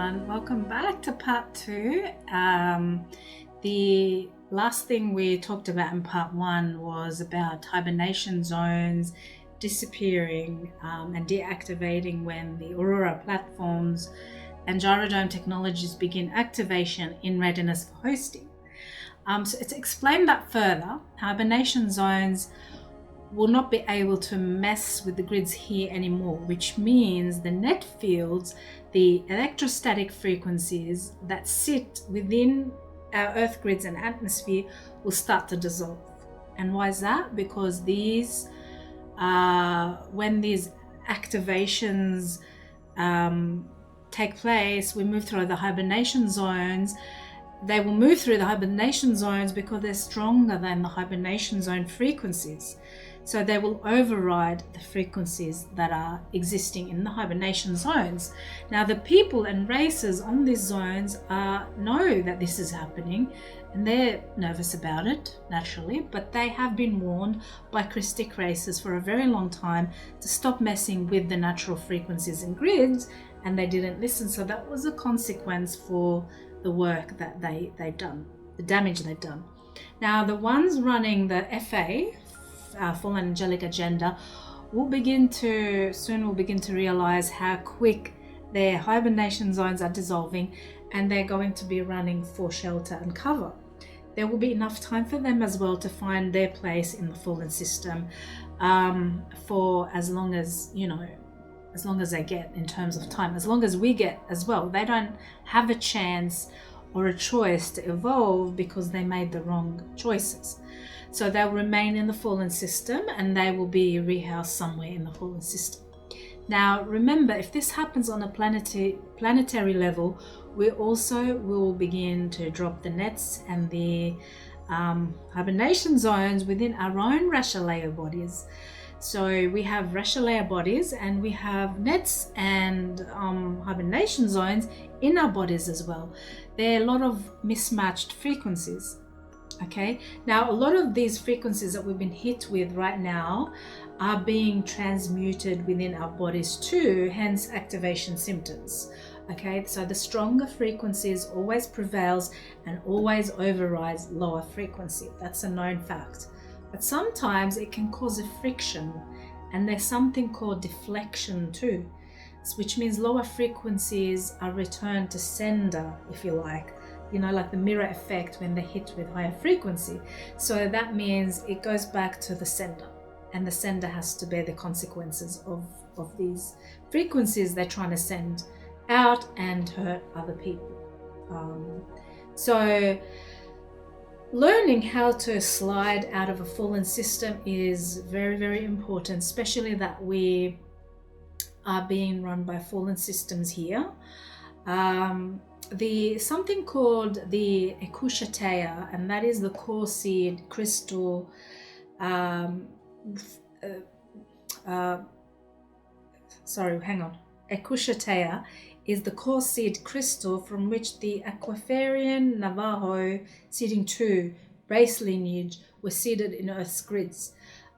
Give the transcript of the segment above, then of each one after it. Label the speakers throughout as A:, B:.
A: everyone, welcome back to part 2. The last thing we talked about in part 1 was about hibernation zones disappearing and deactivating when the Aurora platforms and Girodome technologies begin activation in readiness for hosting. So to explain that further, hibernation zones will not be able to mess with the grids here anymore, which means the net fields, the electrostatic frequencies that sit within our Earth grids and atmosphere will start to dissolve. And why is that? Because these, when these activations take place, we move through the hibernation zones. They will move through the hibernation zones because they're stronger than the hibernation zone frequencies. So they will override the frequencies that are existing in the hibernation zones. Now, the people and races on these zones know that this is happening, and they're nervous about it, naturally, but they have been warned by Christic races for a very long time to stop messing with the natural frequencies and grids, and they didn't listen. So that was a consequence for the work that they've done, the damage they've done. Now, the ones running the FA, Fallen Angelic Agenda, will begin to realize how quick their hibernation zones are dissolving, and they're going to be running for shelter and cover. There will be enough time for them as well to find their place in the fallen system for as long as, as long as they get in terms of time, as long as we get as well. They don't have a chance or a choice to evolve because they made the wrong choices. So they'll remain in the fallen system and they will be rehoused somewhere in the fallen system. Now, remember, if this happens on a planetary level, we also will begin to drop the nets and the hibernation zones within our own Rashalea bodies. So we have Rashalea bodies and we have nets and hibernation zones in our bodies as well. There are a lot of mismatched frequencies. Okay, now a lot of these frequencies that we've been hit with right now are being transmuted within our bodies too, hence activation symptoms. Okay, so the stronger frequencies always prevails and always overrides lower frequency. That's a known fact. But sometimes it can cause a friction, and there's something called deflection too, which means lower frequencies are returned to sender, if you like. Like the mirror effect when they're hit with higher frequency. So that means it goes back to the sender, and the sender has to bear the consequences of these frequencies they're trying to send out and hurt other people. So learning how to slide out of a fallen system is very, very important, especially that we are being run by fallen systems here. Something called the Ekushatea, and that is the core seed crystal. Ekushatea is the core seed crystal from which the Aquafarian Navajo seeding 2 race lineage was seeded in Earth's grids.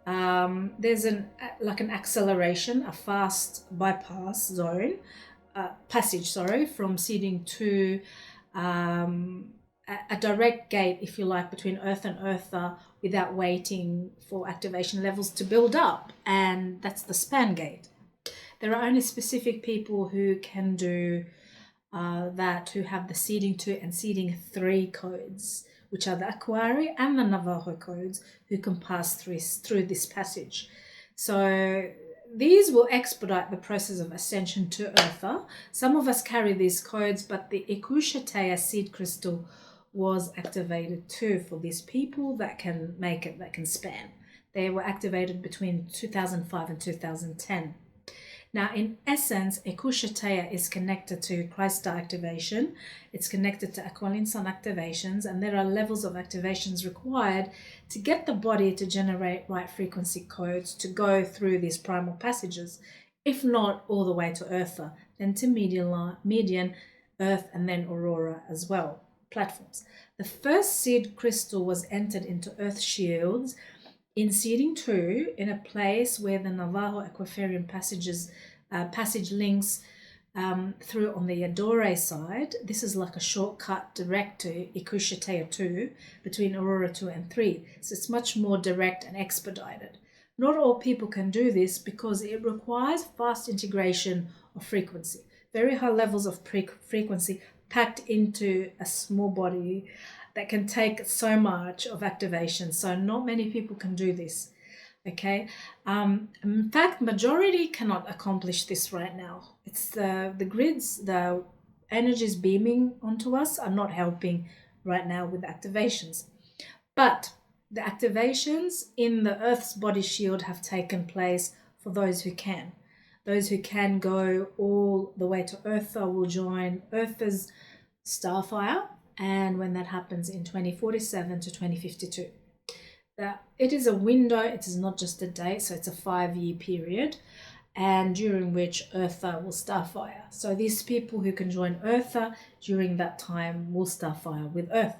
A: There's an acceleration, a fast bypass zone. Passage from seeding to a direct gate, if you like, between Earth and Urtha without waiting for activation levels to build up, and that's the span gate. There are only specific people who can do that, who have the seeding 2 and seeding 3 codes, which are the Aquari and the Navajo codes, who can pass through this passage. So these will expedite the process of ascension to Urtha. Some of us carry these codes, but the Ekushatea seed crystal was activated too for these people that can make it, that can span. They were activated between 2005 and 2010. Now, in essence, Ekushatea is connected to Christ-star activation. It's connected to Aqualene sun activations, and there are levels of activations required to get the body to generate right frequency codes to go through these primal passages, if not all the way to Urtha, then to median, Earth, and then Aurora as well, platforms. The first seed crystal was entered into Earth shields in seeding 2 in a place where the Navajo Aquafarian passage links through on the Adore side. This is like a shortcut direct to Ikushiteya 2 between Aurora 2 and 3. So it's much more direct and expedited. Not all people can do this because it requires fast integration of frequency, very high levels of frequency packed into a small body that can take so much of activation. So not many people can do this. Okay. In fact, majority cannot accomplish this right now. It's the grids, the energies beaming onto us are not helping right now with activations. But the activations in the Earth's body shield have taken place for those who can. Those who can go all the way to Urtha will join Urtha's starfire, and when that happens in 2047 to 2052. It is a window, it is not just a date, so it's a 5-year period, and during which Urtha will starfire. So these people who can join Urtha during that time will starfire with Urtha.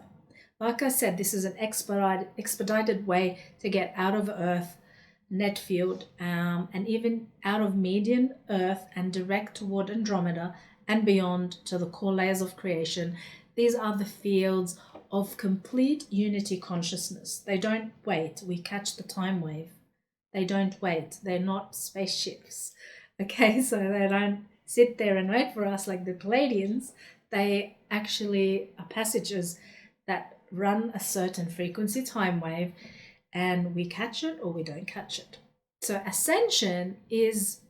A: Like I said, this is an expedited way to get out of Earth net field and even out of median Earth and direct toward Andromeda and beyond to the core layers of creation. These are the fields of complete unity consciousness. They don't wait. We catch the time wave. They don't wait. They're not spaceships. Okay, so they don't sit there and wait for us like the Palladians. They actually are passages that run a certain frequency time wave, and we catch it or we don't catch it. So Ascension is,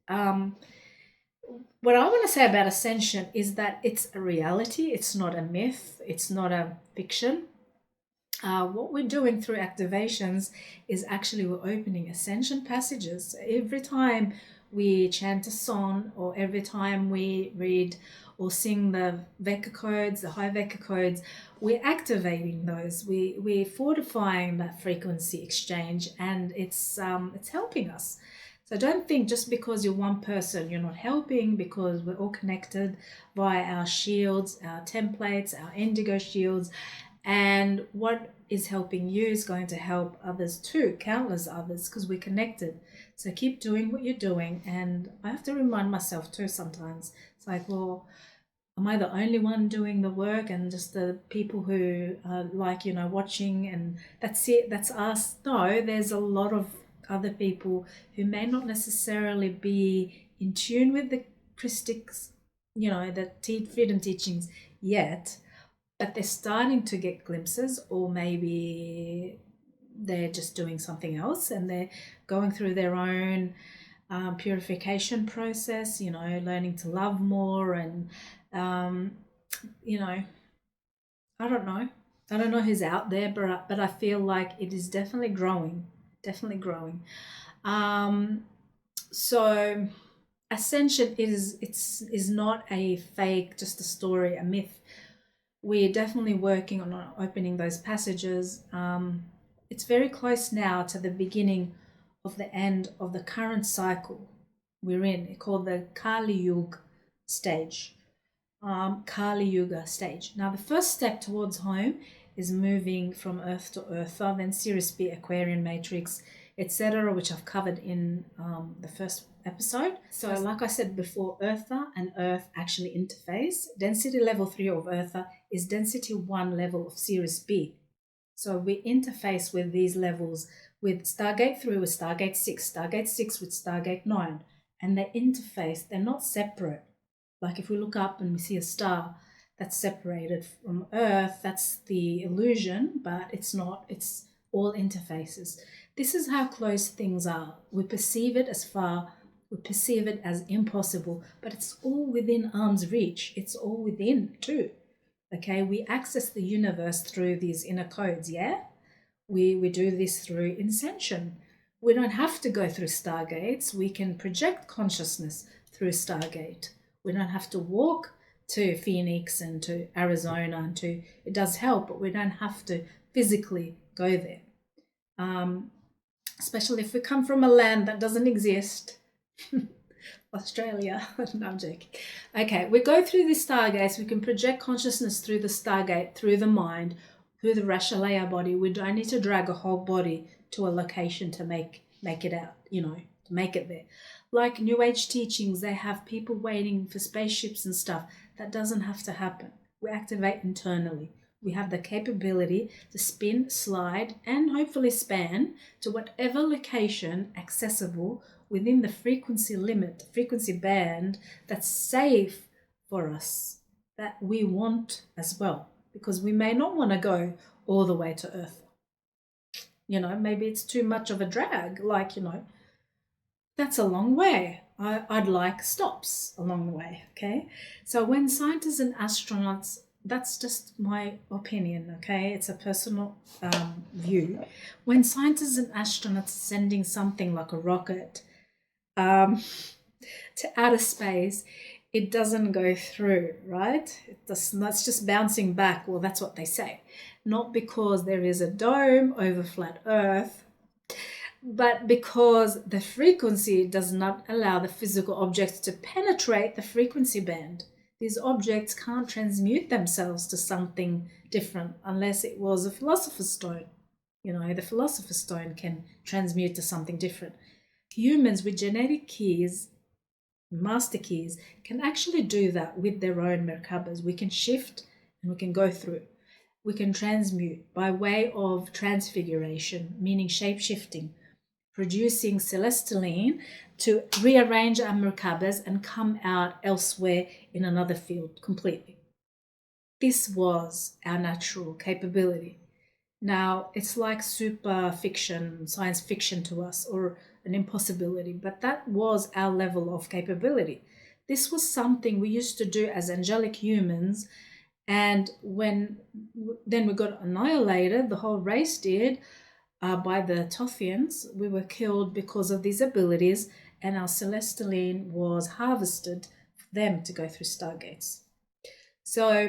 A: what I want to say about Ascension is that it's a reality. It's not a myth. It's not a fiction. What we're doing through activations is actually we're opening Ascension passages. Every time we chant a song or every time we read or sing the Vecca codes, the high Vecca codes, we're activating those. We're fortifying that frequency exchange, and it's helping us. So don't think just because you're one person, you're not helping, because we're all connected via our shields, our templates, our indigo shields, and what is helping you is going to help others too, countless others, because we're connected. So keep doing what you're doing. And I have to remind myself too sometimes. It's like, well, am I the only one doing the work and just the people who are like, watching and that's it, that's us? No, there's a lot of other people who may not necessarily be in tune with the Christics, the freedom teachings yet, but they're starting to get glimpses, or maybe they're just doing something else and they're going through their own purification process, learning to love more and, I don't know who's out there, but I feel like it is definitely growing. So Ascension is not a fake, just a story, a myth. We're definitely working on opening those passages. It's very close now to the beginning of the end of the current cycle we're in, called the Kali Yuga stage. Kali Yuga stage. Now, the first step towards home is moving from Earth to Urtha, then Sirius B, Aquarian Matrix, etc., which I've covered in the first episode. So like I said before, Urtha and Earth actually interface. Density level 3 of Urtha is density 1 level of Sirius B. So we interface with these levels with Stargate 3 with Stargate 6, Stargate 6 with Stargate 9, and they interface. They're not separate. Like if we look up and we see a star that's separated from Earth, that's the illusion, but it's not. It's all interfaces. This is how close things are. We perceive it as far, we perceive it as impossible, but it's all within arm's reach. It's all within too. Okay, we access the universe through these inner codes, yeah? We do this through Ascension. We don't have to go through Stargates. We can project consciousness through Stargate. We don't have to walk to Phoenix and to Arizona and it does help, but we don't have to physically go there. Especially if we come from a land that doesn't exist. Australia. No, I'm joking. Okay, we go through the Stargates. We can project consciousness through the Stargate, through the mind, through the Rashalaya body. We don't need to drag a whole body to a location to make it out, to make it there. Like New Age teachings, they have people waiting for spaceships and stuff. That doesn't have to happen. We activate internally. We have the capability to spin, slide, and hopefully span to whatever location accessible within the frequency limit, frequency band that's safe for us, that we want as well. Because we may not want to go all the way to Urtha. You know, maybe it's too much of a drag, like, you know, that's a long way. I'd like stops along the way, okay? So when scientists and astronauts, that's just my opinion, okay? It's a personal view. When scientists and astronauts sending something like a rocket to outer space, it doesn't go through, right? It's just bouncing back. Well, that's what they say. Not because there is a dome over flat Earth, but because the frequency does not allow the physical objects to penetrate the frequency band. These objects can't transmute themselves to something different unless it was a philosopher's stone. You know, the philosopher's stone can transmute to something different. Humans with genetic keys, master keys, can actually do that with their own Merkabas. We can shift and we can go through. We can transmute by way of transfiguration, meaning shape-shifting, producing celestalene to rearrange our Merkabas and come out elsewhere in another field completely. This was our natural capability. Now, it's like super fiction, science fiction to us, or an impossibility, but that was our level of capability. This was something we used to do as angelic humans, and then we got annihilated, the whole race did, by the Tothians. We were killed because of these abilities, and our celestalene was harvested for them to go through stargates. So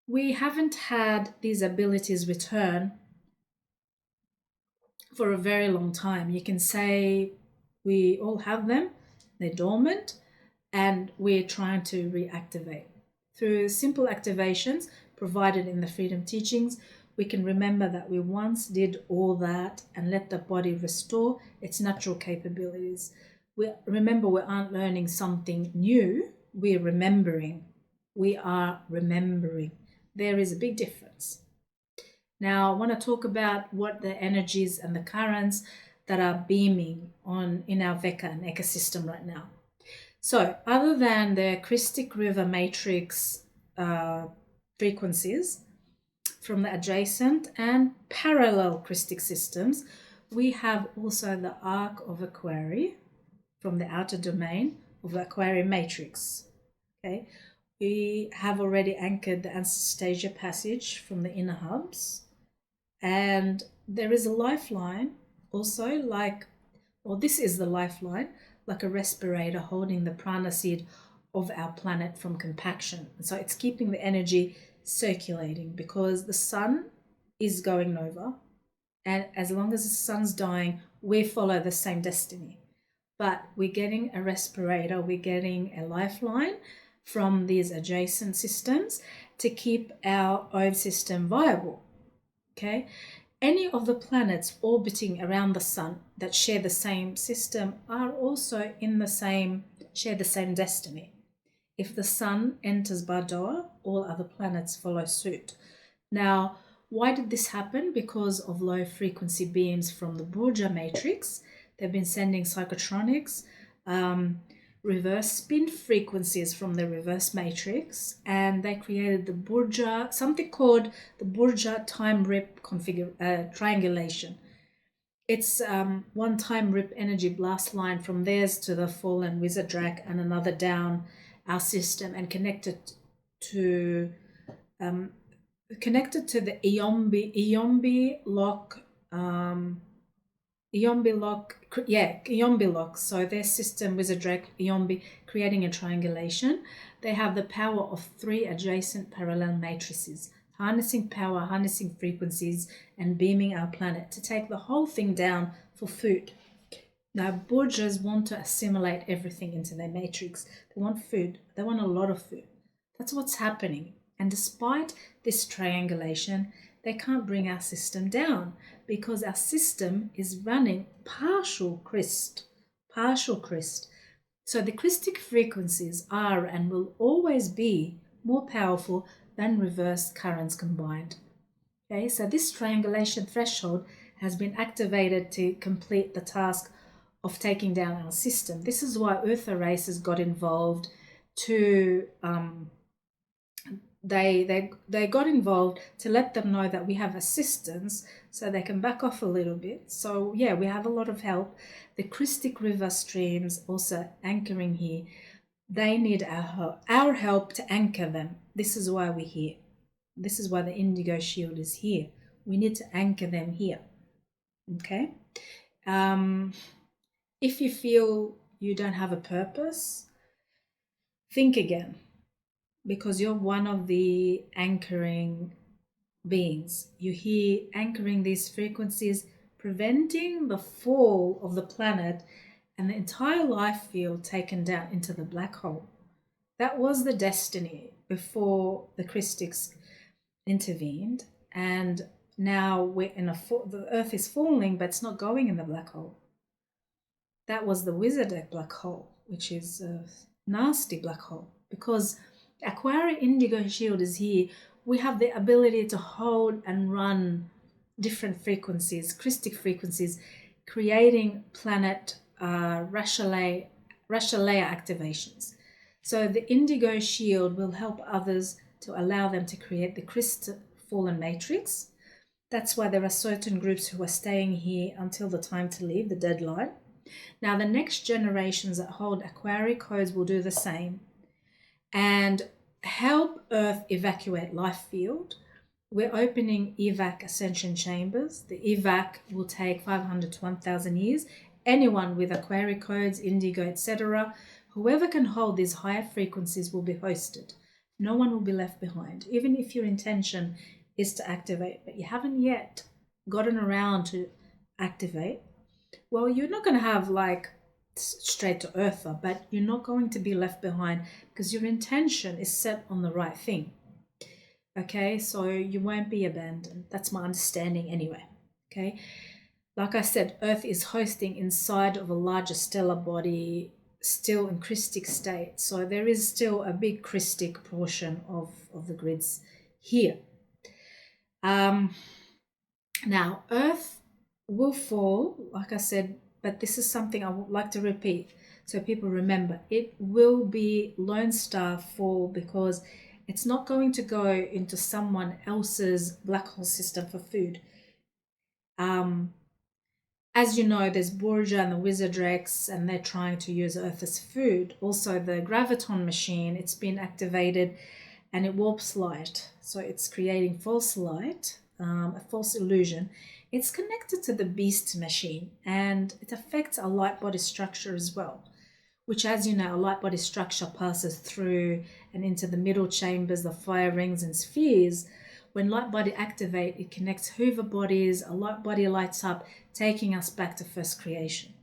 A: we haven't had these abilities return for a very long time. You can say we all have them, they're dormant, and we're trying to reactivate. Through simple activations provided in the Freedom Teachings, we can remember that we once did all that and let the body restore its natural capabilities. Remember, we aren't learning something new, we're remembering. We are remembering. There is a big difference. Now, I want to talk about what the energies and the currents that are beaming on in our Veka and ecosystem right now. So, other than the Christic River matrix frequencies from the adjacent and parallel Christic systems, we have also the arc of Aquarii from the outer domain of the Aquarii matrix. Okay, we have already anchored the Anastasia passage from the inner hubs, and there is a lifeline also, this is the lifeline, like a respirator holding the prana seed of our planet from compaction. And so it's keeping the energy circulating because the sun is going nova, and as long as the sun's dying, we follow the same destiny. But we're getting a respirator, we're getting a lifeline from these adjacent systems to keep our own system viable. Okay, any of the planets orbiting around the sun that share the same system are also share the same destiny. If the sun enters Bardoa, all other planets follow suit. Now, why did this happen? Because of low frequency beams from the Burja matrix. They've been sending psychotronics, reverse spin frequencies from the reverse matrix, and they created the Burja, something called the Burja time rip triangulation. It's one time rip energy blast line from theirs to the fallen wizard drac and another down our system and connected to the Iombi lock. Iombi lock. So their system, Wizard Drake, Iombi, creating a triangulation. They have the power of 3 adjacent parallel matrices, harnessing power, harnessing frequencies, and beaming our planet to take the whole thing down for food. Now, Burjas want to assimilate everything into their matrix. They want food. They want a lot of food. That's what's happening. And despite this triangulation, they can't bring our system down because our system is running partial Christ, partial Christ. So the Christic frequencies are and will always be more powerful than reverse currents combined. Okay, so this triangulation threshold has been activated to complete the task of taking down our system. This is why Urtha races got involved to they got involved to let them know that we have assistance so they can back off a little bit. So yeah, we have a lot of help. The Christic river streams also anchoring here. They need our help to anchor them. This is why we're here. This is why the Indigo shield is here. We need to anchor them here. Okay. If you feel you don't have a purpose, think again, because you're one of the anchoring beings. You hear anchoring these frequencies, preventing the fall of the planet and the entire life field taken down into the black hole. That was the destiny before the Christics intervened, and now we're in the Earth is falling, but it's not going in the black hole. That was the wizard black hole, which is a nasty black hole, because the Aquarian Indigo shield is here. We have the ability to hold and run different frequencies, Christic frequencies, creating planet Rashalea activations. So the Indigo shield will help others to allow them to create the crystal fallen matrix. That's why there are certain groups who are staying here until the time to leave, the deadline. Now the next generations that hold Aquarian codes will do the same and help Earth evacuate life field. We're opening evac ascension chambers. The evac will take 500 to 1,000 years. Anyone with Aquarian codes, Indigo, etc., whoever can hold these higher frequencies will be hosted. No one will be left behind, even if your intention is to activate, but you haven't yet gotten around to activate. Well, you're not going to have like straight to Urtha, but you're not going to be left behind because your intention is set on the right thing. Okay, so you won't be abandoned. That's my understanding anyway. Okay, like I said, Earth is hosting inside of a larger stellar body, still in Christic state. So there is still a big Christic portion of the grids here. Now, Earth will fall, like I said, but this is something I would like to repeat so people remember. It will be Lone Star fall because it's not going to go into someone else's black hole system for food. As you know, there's Borgia and the Wizard Rex, and they're trying to use Earth as food. Also, the graviton machine, it's been activated and it warps light. So it's creating false light, a false illusion. It's connected to the beast machine and it affects our light body structure as well, which, as you know, a light body structure passes through and into the middle chambers, the fire rings and spheres. When light body activate, it connects Hoover bodies, a light body lights up, taking us back to first creation.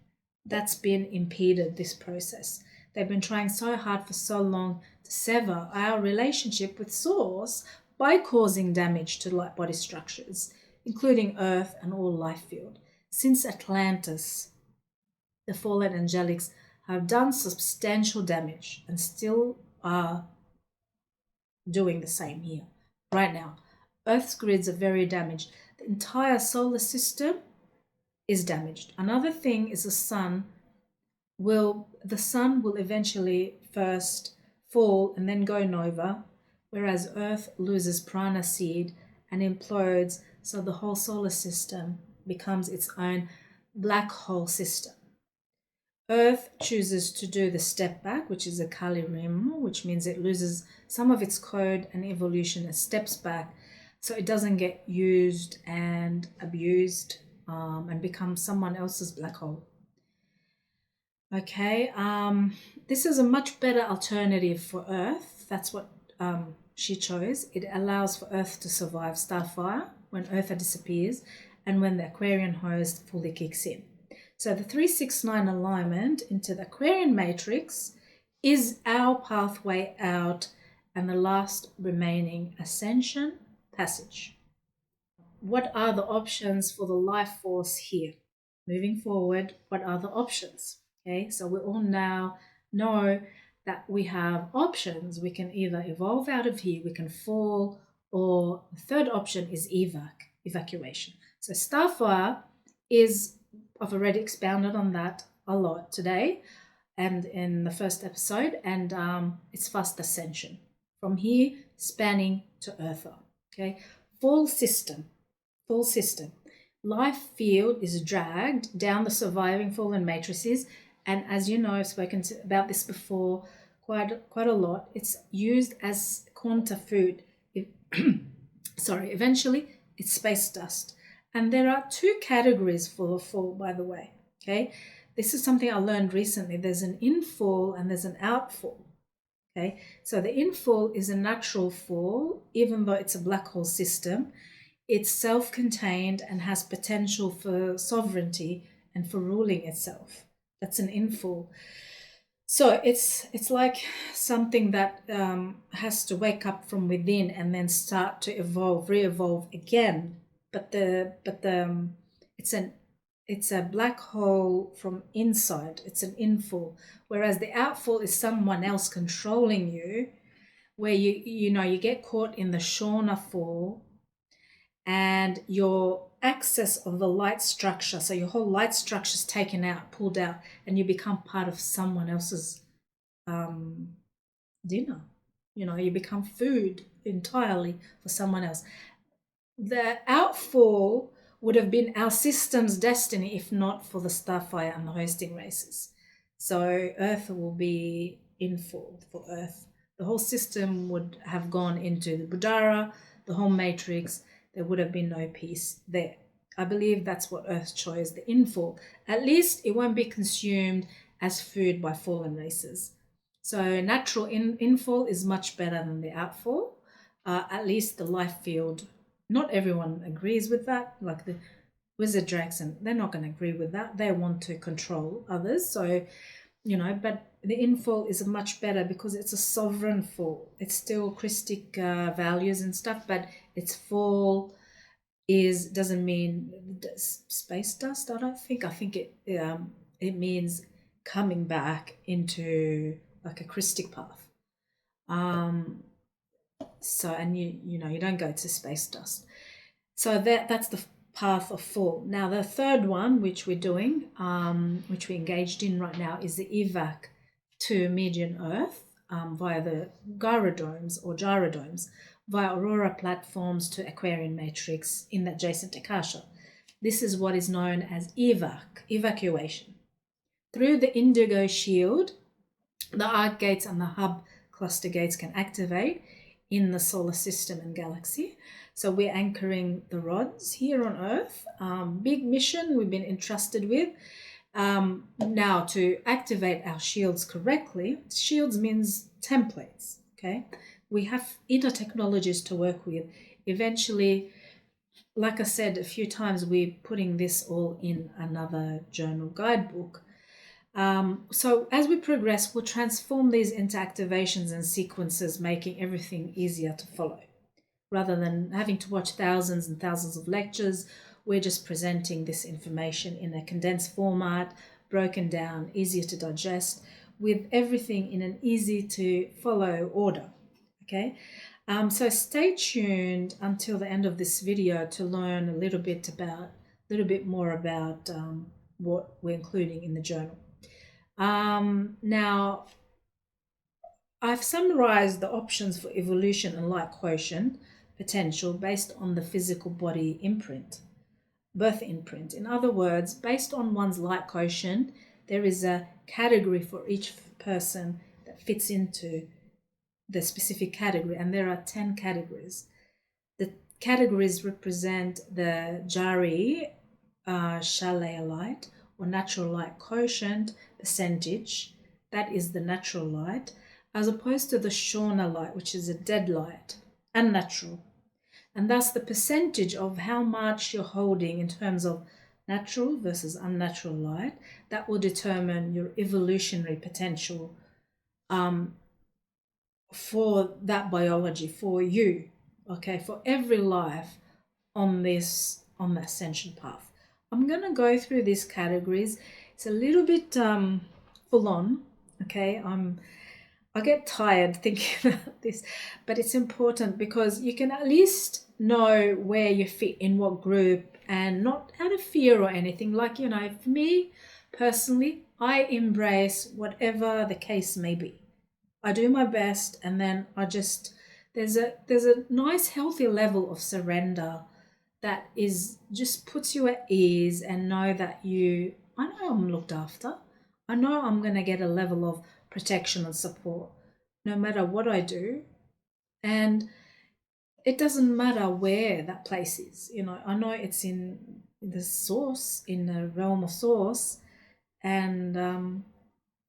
A: That's been impeded, this process. They've been trying so hard for so long to sever our relationship with Source by causing damage to light body structures, including Earth and all life field. Since Atlantis, the fallen angelics have done substantial damage and still are doing the same here right now. Earth's grids are very damaged. The entire solar system is damaged. Another thing is the sun will eventually first fall and then go nova, whereas Earth loses prana seed and implodes, so the whole solar system becomes its own black hole system. Earth chooses to do the step back, which is a Kali Rim, which means it loses some of its code and evolution and steps back, so it doesn't get used and abused and become someone else's black hole. Okay, this is a much better alternative for Earth. That's what she chose. It allows for Earth to survive starfire when Urtha disappears and when the Aquarian host fully kicks in. So the 369 alignment into the Aquarian matrix is our pathway out and the last remaining ascension passage. What are the options for the life force here? Moving forward, what are the options? Okay, so we all now know that we have options. We can either evolve out of here, we can fall, or the third option is evacuation. So starfire is, I've already expounded on that a lot today and in the first episode, and it's fast ascension. From here, spanning to Urtha. Okay, full system. Life field is dragged down the surviving fallen matrices, and as you know, I've spoken about this before quite a lot. It's used as quanta food. Eventually it's space dust. And there are two categories for the fall, by the way. Okay, this is something I learned recently. There's an infall and there's an outfall. Okay, so the infall is a natural fall, even though it's a black hole system. It's self-contained and has potential for sovereignty and for ruling itself. That's an infall. So it's like something that has to wake up from within and then start to evolve, re-evolve again. But it's a black hole from inside. It's an infall, whereas the outfall is someone else controlling you, where you get caught in the Shauna fall, and your access of the light structure, so your whole light structure is taken out, pulled out, and you become part of someone else's dinner. You become food entirely for someone else. The outfall would have been our system's destiny if not for the starfire and the hosting races. So Earth will be infall for Earth. The whole system would have gone into the Budara, the whole matrix. There would have been no peace there. I believe that's what Earth chose, the infall. At least it won't be consumed as food by fallen races. So natural infall is much better than the outfall. At least the life field, not everyone agrees with that. Like the wizard drakes, they're not going to agree with that. They want to control others. So, but the infall is much better because it's a sovereign fall. It's still Christic values and stuff, but its fall doesn't mean space dust. I don't think. I think it means coming back into like a Christic path. So, and you don't go to space dust. So that's the path of fall. Now the third one, which we're doing, which we're engaged in right now, is the evac to median Earth via the gyrodomes, via Aurora platforms to Aquarian matrix in the adjacent Akasha. This is what is known as evacuation. Through the Indigo shield, the arc gates and the hub cluster gates can activate in the solar system and galaxy. So we're anchoring the rods here on Earth. Big mission we've been entrusted with. Now to activate our shields correctly, shields means templates, okay? We have inner technologies to work with. Eventually, like I said a few times, we're putting this all in another journal guidebook. So as we progress, we'll transform these into activations and sequences, making everything easier to follow. Rather than having to watch thousands and thousands of lectures, we're just presenting this information in a condensed format, broken down, easier to digest, with everything in an easy to follow order. Okay, so stay tuned until the end of this video to learn a little bit more about what we're including in the journal. Now, I've summarized the options for evolution and light quotient potential based on the physical body imprint, birth imprint. In other words, based on one's light quotient, there is a category for each person that fits into the specific category, and there are 10 categories. The categories represent the Jari Shalaya light or natural light quotient percentage. That is the natural light, as opposed to the Shauna light, which is a dead light, unnatural. And thus the percentage of how much you're holding in terms of natural versus unnatural light, that will determine your evolutionary potential for that biology, for you, okay, for every life on the ascension path. I'm going to go through these categories. It's a little bit full on. Okay, I get tired thinking about this, but it's important because you can at least know where you fit in what group, and not out of fear or anything. Like, you know, for me personally, I embrace whatever the case may be. I do my best, and then I just, there's a nice healthy level of surrender that is just puts you at ease, and know that I know I'm looked after. I know I'm going to get a level of protection and support no matter what I do. And it doesn't matter where that place is. You know, I know it's in the source, in the realm of source, and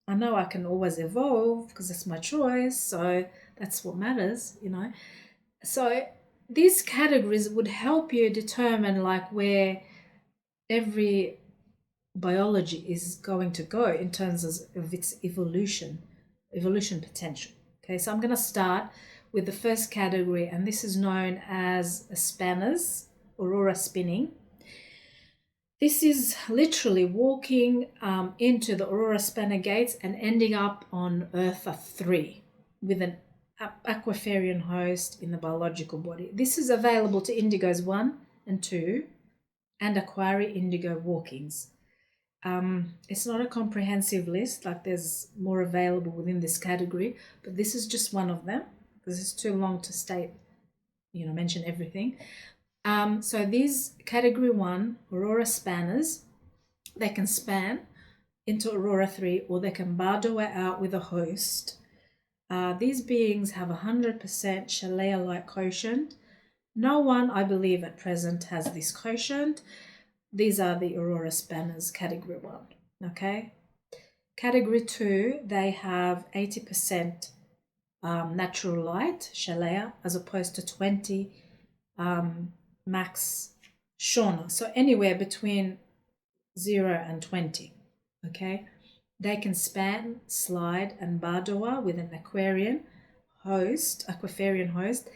A: I know I can always evolve because that's my choice. So that's what matters, you know. So these categories would help you determine like where every biology is going to go in terms of its evolution potential. Okay, so I'm going to start with the first category, and this is known as spanners, Aurora spinning. This is literally walking into the Aurora spanner gates and ending up on Urtha 3 with an Aquafarian host in the biological body. This is available to Indigos 1 and 2 and Aquari Indigo walkings. It's not a comprehensive list, like there's more available within this category, but this is just one of them because it's too long to state, you know, mention everything. So these category 1 Aurora spanners, they can span into Aurora 3, or they can bardoa out with a host. These beings have 100% Shalea-like quotient. No one, I believe, at present has this quotient. These are the Aurora spanners, category 1. Okay. Category 2, they have 80% natural light, Shalea, as opposed to 20 max Shauna. So anywhere between 0 and 20. Okay. They can span, slide, and bardoa with an Aquafarian host,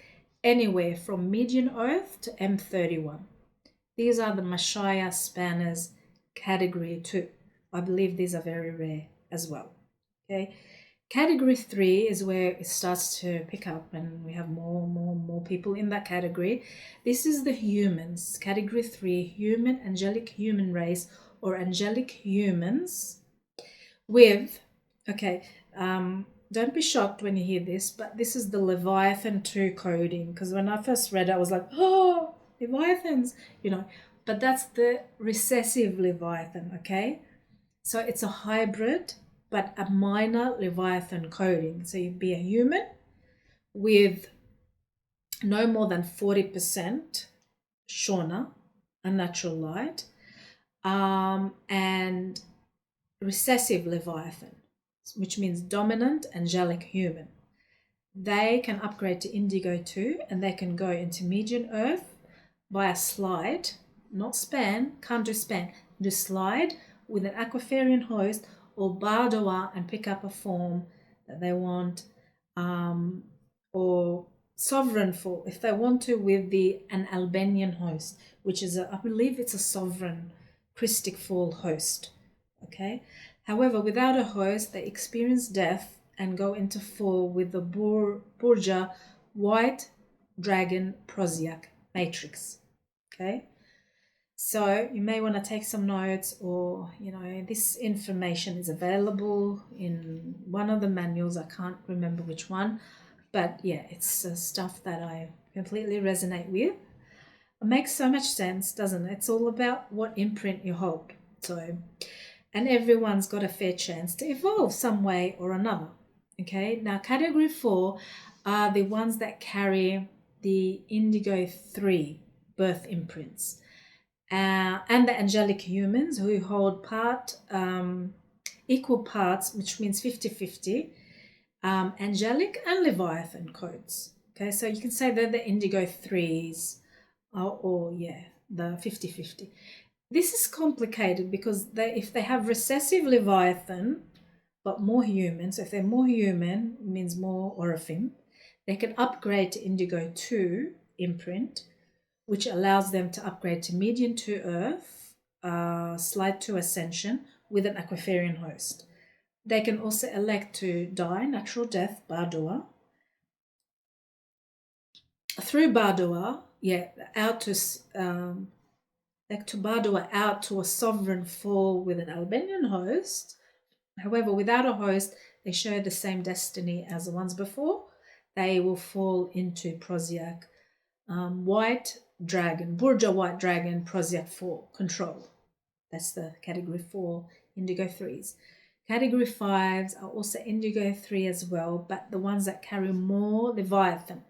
A: anywhere from median Earth to M31. These are the Mashaya spanners, category 2. I believe these are very rare as well. Okay. Category 3 is where it starts to pick up, and we have more people in that category. This is the humans, category 3, human, angelic human race, or angelic humans with, okay, don't be shocked when you hear this, but this is the Leviathan 2 coding, because when I first read it, I was like, oh, Leviathans, you know, but that's the recessive Leviathan, okay? So it's a hybrid, but a minor Leviathan coding. So you'd be a human with no more than 40% Shauna, unnatural light, and recessive Leviathan, which means dominant angelic human. They can upgrade to Indigo 2, and they can go into median Earth by a slide, not span, can't do span, do slide with an Aquafarian host, or bardoa and pick up a form that they want, or sovereign fall if they want to with an Albanian host, which is I believe it's a sovereign Christic fall host. Okay. However, without a host, they experience death and go into fall with the Borgia White Dragon Prosiac Matrix. Okay. So you may want to take some notes, or, you know, this information is available in one of the manuals. I can't remember which one, but yeah, it's stuff that I completely resonate with. It makes so much sense, doesn't it? It's all about what imprint you hold. So, and everyone's got a fair chance to evolve some way or another. Okay, now category 4 are the ones that carry the Indigo 3 birth imprints. And the angelic humans who hold equal parts, which means 50-50, angelic and Leviathan codes. Okay, so you can say they're the Indigo 3s, or the 50-50. This is complicated because if they have recessive Leviathan, but more human, so if they're more human, it means more Orifim, they can upgrade to Indigo 2 imprint, which allows them to upgrade to median to Earth, slide to Ascension with an Aquafarian host. They can also elect to die, natural death, Badua. Through Badua, out to Badua out to a sovereign fall with an Albanian host. However, without a host, they share the same destiny as the ones before. They will fall into Proziac white dragon, Burja white dragon, Proziac 4, control. That's the category 4 indigo 3s. Category 5s are also indigo 3 as well, but the ones that carry more Leviathan,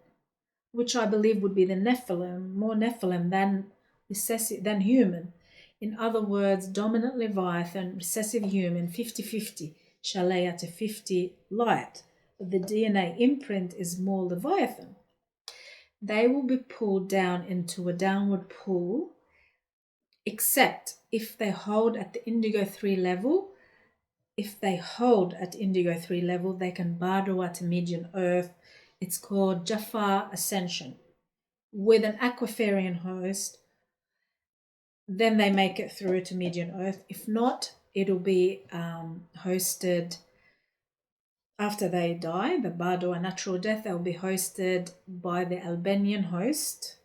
A: which I believe would be the Nephilim, more Nephilim than human. In other words, dominant Leviathan, recessive human, 50-50, Shalaya to 50 light. But the DNA imprint is more Leviathan. They will be pulled down into a downward pull, except if they hold at the indigo 3 level. If they hold at indigo 3 level, they can Badua to Median Earth. It's called Jafar Ascension. With an Aquafarian host, then they make it through to Median Earth. If not, it'll be hosted after they die, the Badua natural death, they'll be hosted by the Albanian host.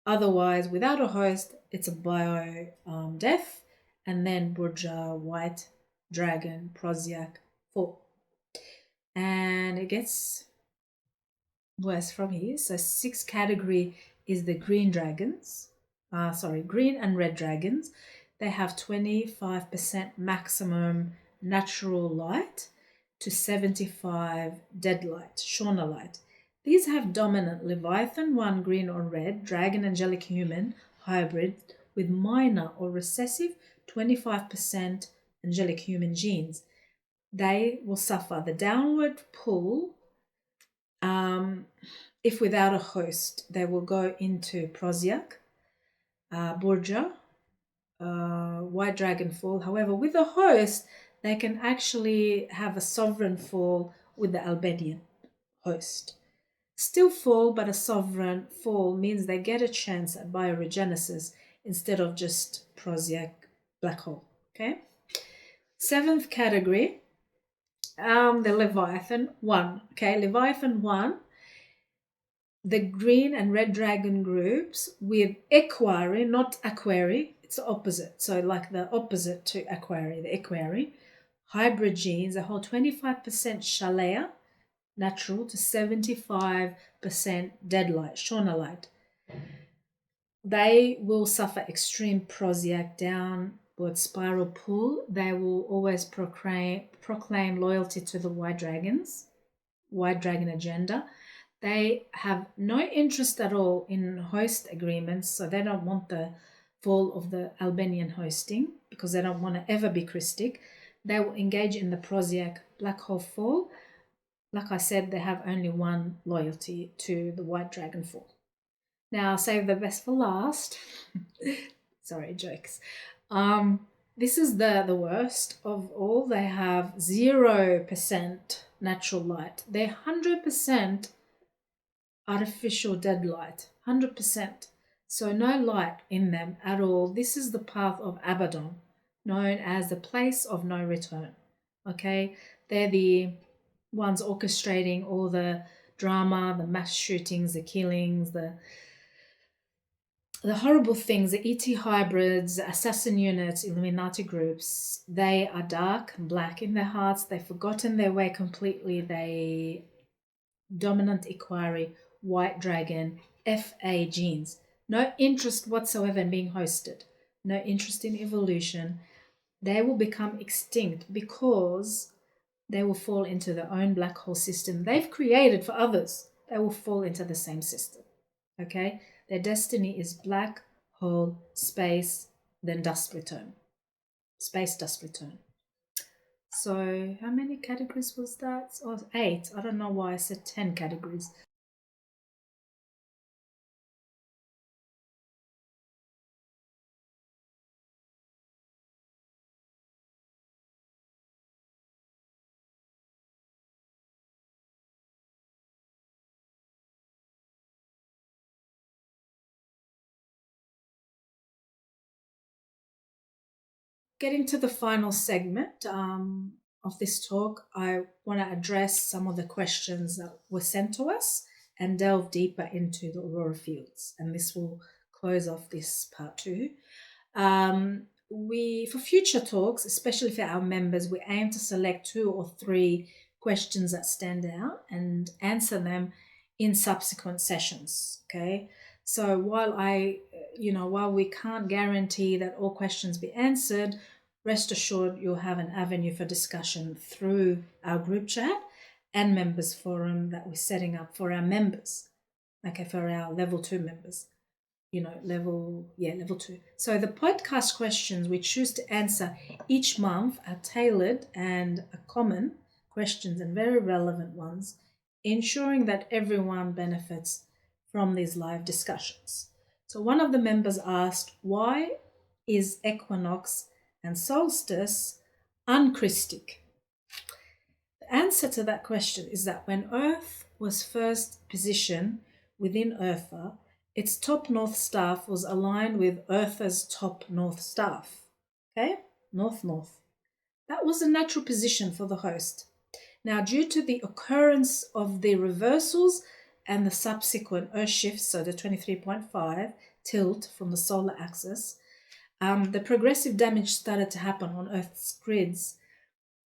A: Otherwise, without a host, it's a bio death, and then Burja white dragon Proziac 4. And it gets worse from here. So 6th category is the green dragons. Green and red dragons. They have 25% maximum natural light to 75 dead light, Shauna light. These have dominant Leviathan 1 green or red, dragon angelic human hybrid with minor or recessive 25% angelic human genes. They will suffer the downward pull. If without a host, they will go into Proziac, Burja, White Dragon fall. However, with a host, they can actually have a sovereign fall with the Albanian host. Still fall, but a sovereign fall means they get a chance at Bio-regensis instead of just Proziac black hole. Okay. 7th category, the Leviathan 1. Okay, Leviathan 1. The green and red dragon groups with equari, not aquari, it's the opposite. So like the opposite to aquari, the equari. Hybrid genes, they hold 25% Shalea, natural, to 75% dead light, Shauna light. They will suffer extreme Proziac downward spiral pull. They will always proclaim loyalty to the white dragons, white dragon agenda. They have no interest at all in host agreements, so they don't want the fall of the Albanian hosting because they don't want to ever be Christic. They will engage in the Proziac black hole fall. Like I said, they have only one loyalty to the white dragon fall. Now, save the best for last. Sorry, jokes. This is the worst of all. They have 0% natural light. They're 100% artificial dead light, 100%. So no light in them at all. This is the path of Abaddon, known as the place of no return. Okay, they're the ones orchestrating all the drama, the mass shootings, the killings, the horrible things, the ET hybrids, the assassin units, Illuminati groups. They are dark and black in their hearts. They've forgotten their way completely. They dominant equari, white dragon, FA genes. No interest whatsoever in being hosted. No interest in evolution. They will become extinct because they will fall into their own black hole system they've created for others. They will fall into the same system. Okay? Their destiny is black hole, space, then dust return. Space, dust return. So how many categories was that? Oh, 8. I don't know why I said 10 categories. Getting to the final segment of this talk, I want to address some of the questions that were sent to us and delve deeper into the Aurora fields. And this will close off this part 2. For future talks, especially for our members, we aim to select 2 or 3 questions that stand out and answer them in subsequent sessions. Okay. So while we can't guarantee that all questions be answered, rest assured you'll have an avenue for discussion through our group chat and members forum that we're setting up for our members. Okay, for our level 2 members. Level 2. So the podcast questions we choose to answer each month are tailored and are common questions and very relevant ones, ensuring that everyone benefits from these live discussions. So one of the members asked, why is equinox and solstice unchristic? The answer to that question is that when Earth was first positioned within Urtha, its top north staff was aligned with Urtha's top north staff. Okay? North. That was a natural position for the host. Now, due to the occurrence of the reversals and the subsequent Earth shifts, so the 23.5 tilt from the solar axis, the progressive damage started to happen on Earth's grids.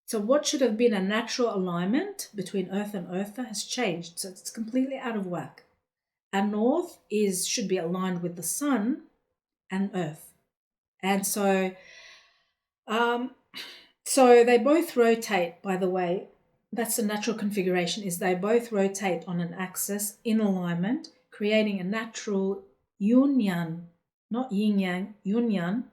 A: So what should have been a natural alignment between Earth and Urtha has changed. So it's completely out of whack. And north should be aligned with the sun and Earth. And so they both rotate, by the way. That's the natural configuration, is they both rotate on an axis in alignment, creating a natural yin-yang, not yin-yang, yin-yang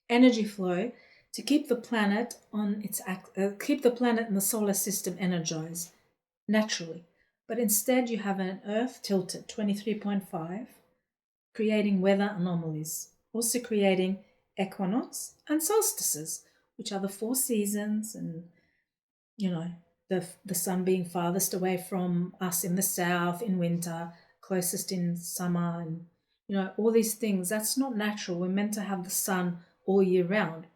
A: energy flow to keep the planet and the solar system energized naturally. But instead you have an Earth tilted 23.5, creating weather anomalies, also creating equinox and solstices, which are the 4 seasons, and the sun being farthest away from us in the south in winter, closest in summer, and all these things. That's not natural. We're meant to have the sun all year round.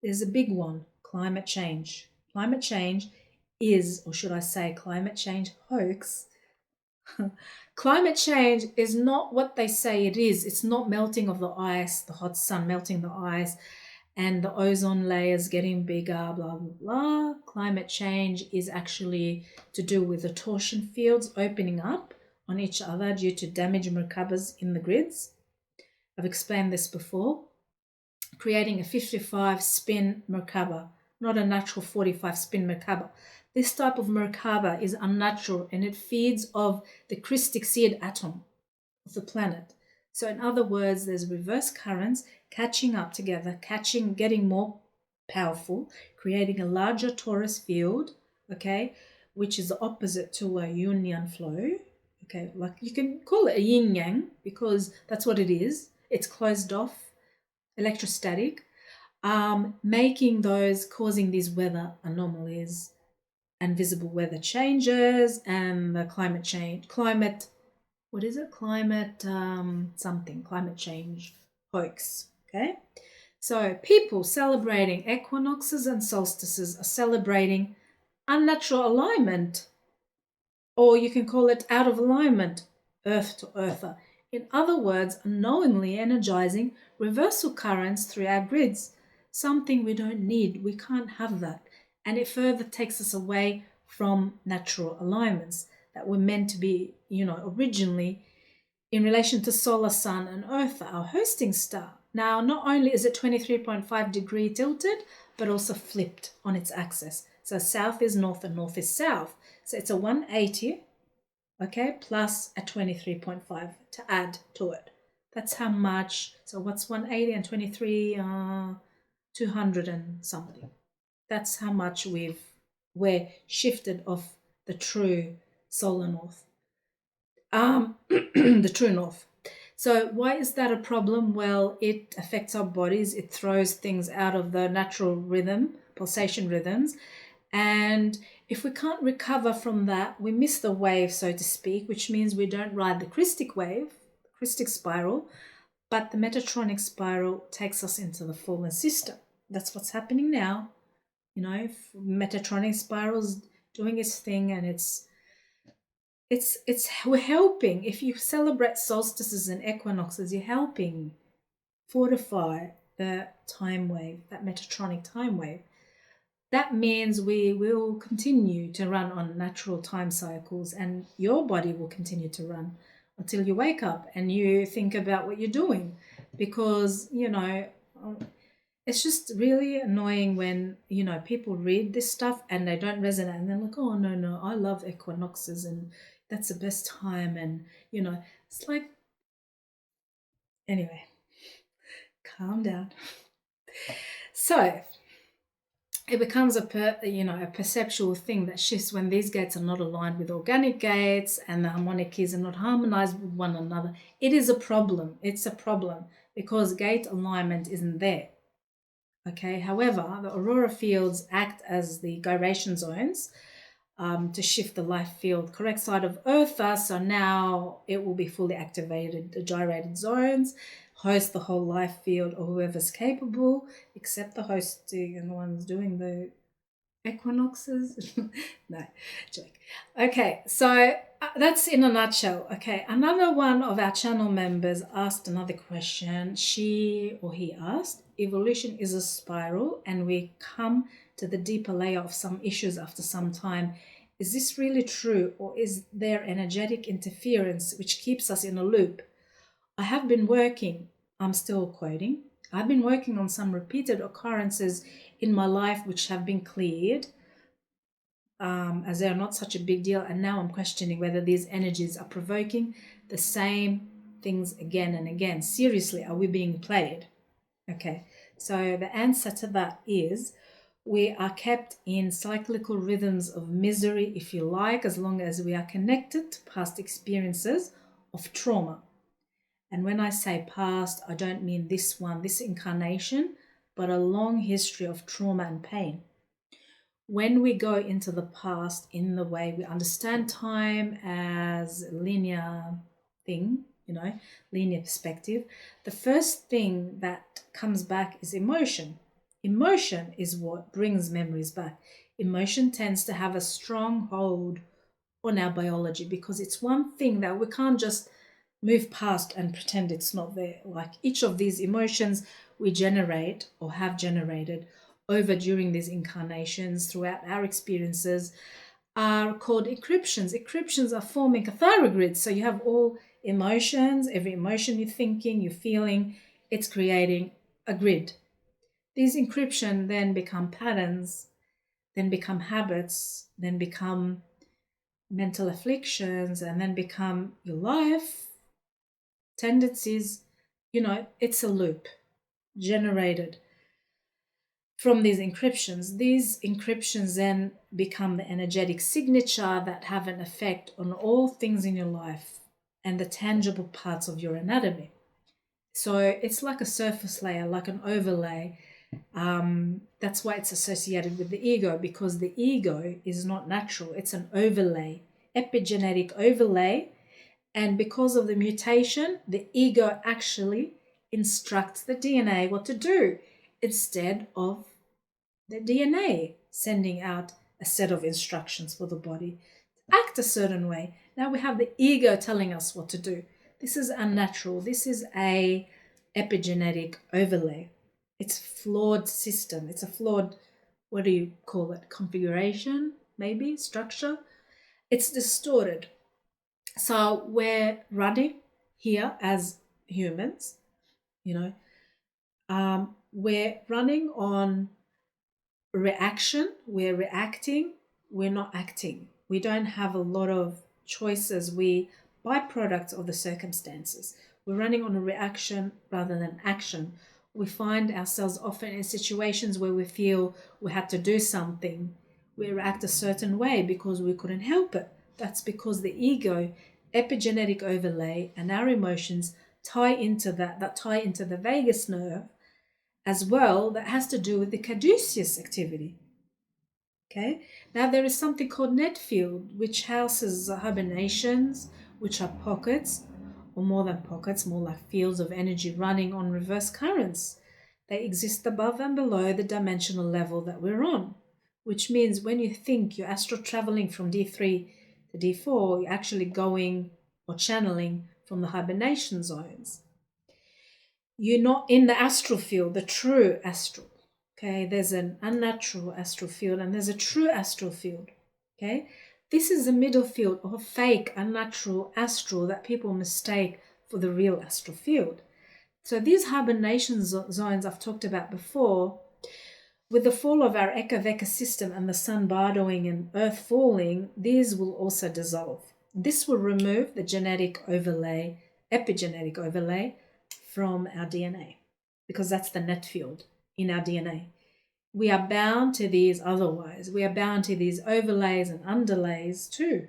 A: There's a big one, climate change. Climate change is, or should I say climate change hoax. Climate change is not what they say it is. It's not melting of the ice, the hot sun melting the ice, and the ozone layers getting bigger, blah, blah, blah. Climate change is actually to do with the torsion fields opening up on each other due to damage Merkabas in the grids. I've explained this before. Creating a 55 spin Merkaba, not a natural 45 spin Merkaba. This type of Merkaba is unnatural and it feeds off the Christic seed atom of the planet. So in other words, there's reverse currents catching up together, getting more powerful, creating a larger torus field, okay, which is the opposite to a yin-yang flow. Okay, like you can call it a yin-yang because that's what it is. It's closed off, electrostatic, causing these weather anomalies and visible weather changes and the climate change hoax. Okay, so people celebrating equinoxes and solstices are celebrating unnatural alignment, or you can call it out of alignment, Earth to Urtha. In other words, unknowingly energizing reversal currents through our grids, something we don't need. We can't have that. And it further takes us away from natural alignments that were meant to be, originally in relation to solar, sun, and Urtha, our hosting star. Now, not only is it 23.5 degree tilted, but also flipped on its axis. So south is north and north is south. So it's a 180, okay, plus a 23.5 to add to it. That's how much. So what's 180 and 23? 200 and something. That's how much we're shifted off the true solar north. The true north. So why is that a problem? Well, it affects our bodies. It throws things out of the natural rhythm, pulsation rhythms. And if we can't recover from that, we miss the wave, so to speak, which means we don't ride the Christic wave, Christic spiral, but the Metatronic spiral takes us into the fallen system. That's what's happening now. Metatronic spirals doing its thing, and we're helping. If you celebrate solstices and equinoxes, you're helping fortify the time wave, that metatronic time wave. That means we will continue to run on natural time cycles, and your body will continue to run until you wake up and you think about what you're doing. Because, it's just really annoying when, people read this stuff and they don't resonate, and they're like, oh, no, I love equinoxes and that's the best time. And, it's like, anyway, calm down. So it becomes a perceptual thing that shifts when these gates are not aligned with organic gates and the harmonic keys are not harmonized with one another. It is a problem. It's a problem because gate alignment isn't there. Okay. However, the aurora fields act as the gyration zones to shift the life field correct side of Urtha. So now it will be fully activated. The gyrated zones host the whole life field, or whoever's capable, except the hosting and the ones doing the equinoxes. No, joke. Okay, so that's in a nutshell. Okay, another one of our channel members asked another question. She or he asked, evolution is a spiral and we come to the deeper layer of some issues after some time. Is this really true, or is there energetic interference which keeps us in a loop? I'm still quoting, I've been working on some repeated occurrences in my life which have been cleared as they are not such a big deal, and now I'm questioning whether these energies are provoking the same things again and again. Seriously, are we being played? Okay, so the answer to that is we are kept in cyclical rhythms of misery, if you like, as long as we are connected to past experiences of trauma. And when I say past, I don't mean this incarnation, but a long history of trauma and pain. When we go into the past in the way we understand time as a linear thing, linear perspective, the first thing that comes back is emotion. Emotion is what brings memories back. Emotion tends to have a strong hold on our biology because it's one thing that we can't just move past and pretend it's not there. Like each of these emotions we generate or have generated over during these incarnations throughout our experiences are called encryptions. Encryptions are forming a thyrogrid. So you have all emotions, every emotion you're thinking, you're feeling, it's creating a grid. These encryption then become patterns, then become habits, then become mental afflictions, and then become your life, tendencies. It's a loop generated from these encryptions. These encryptions then become the energetic signature that have an effect on all things in your life and the tangible parts of your anatomy. So it's like a surface layer, like an overlay. That's why it's associated with the ego, because the ego is not natural. It's an overlay, epigenetic overlay. And because of the mutation, the ego actually instructs the DNA what to do instead of the DNA sending out a set of instructions for the body to act a certain way. Now we have the ego telling us what to do. This is unnatural. This is a epigenetic overlay. It's a flawed system. It's a flawed, what do you call it? Configuration, maybe, structure. It's distorted. So we're running here as humans, we're running on reaction. We're reacting. We're not acting. We don't have a lot of choices. We byproducts of the circumstances. We're running on a reaction rather than action. We find ourselves often in situations where we feel we had to do something. We react a certain way because we couldn't help it. That's because the ego, epigenetic overlay, and our emotions tie into that tie into the vagus nerve as well, that has to do with the caduceus activity. Okay, now there is something called net field, which houses hibernations, which are pockets, or more than pockets, more like fields of energy running on reverse currents. They exist above and below the dimensional level that we're on. which means when you think you're astral traveling from D3 to D4, you're actually going or channeling from the hibernation zones. You're not in the astral field, the true astral. Okay, there's an unnatural astral field and there's a true astral field. Okay, this is the middle field or fake unnatural astral that people mistake for the real astral field. So these hibernation zones I've talked about before, with the fall of our Eka-Veka system and the sun bardoing and earth falling, these will also dissolve. This will remove the genetic overlay, epigenetic overlay from our DNA, because that's the net field in our DNA. We are bound to these otherwise. We are bound to these overlays and underlays too.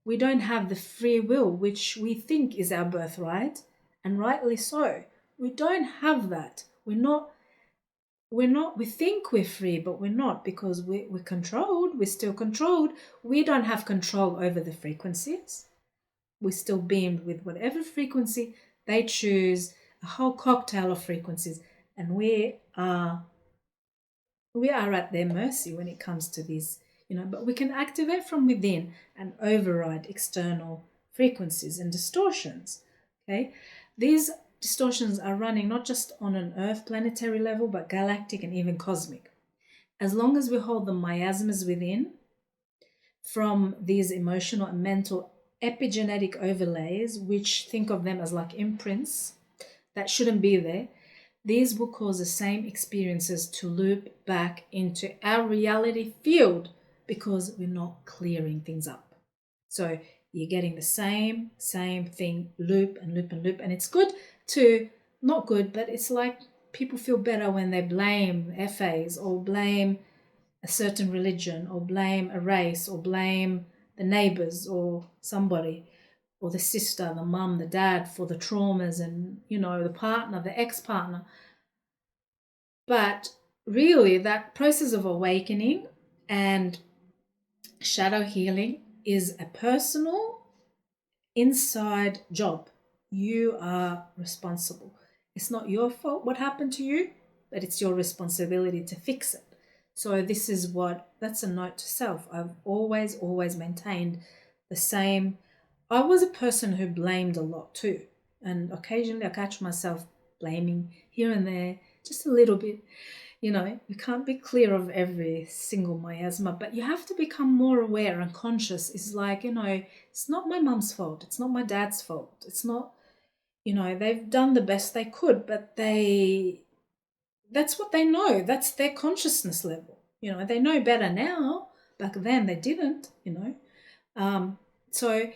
A: We don't have the free will, which we think is our birthright, and rightly so. We don't have that. We think we're free, but we're not, because we're controlled. We're still controlled. We don't have control over the frequencies. We're still beamed with whatever frequency they choose, a whole cocktail of frequencies, and we are at their mercy when it comes to these, but we can activate from within and override external frequencies and distortions. Okay, these distortions are running not just on an Earth planetary level, but galactic and even cosmic. As long as we hold the miasmas within from these emotional and mental epigenetic overlays, which think of them as like imprints that shouldn't be there, these will cause the same experiences to loop back into our reality field because we're not clearing things up. So you're getting the same thing loop and loop and loop. And it's good to, not good, but it's like people feel better when they blame FAs or blame a certain religion or blame a race or blame the neighbors or somebody, or the sister, the mum, the dad for the traumas and, the partner, the ex-partner. But really that process of awakening and shadow healing is a personal inside job. You are responsible. It's not your fault what happened to you, but it's your responsibility to fix it. So that's a note to self. I've always maintained the same. I was a person who blamed a lot too. And occasionally I catch myself blaming here and there, just a little bit. You can't be clear of every single miasma, but you have to become more aware and conscious. It's like, it's not my mum's fault. It's not my dad's fault. It's not, they've done the best they could, but that's what they know. That's their consciousness level. They know better now. Back then they didn't, so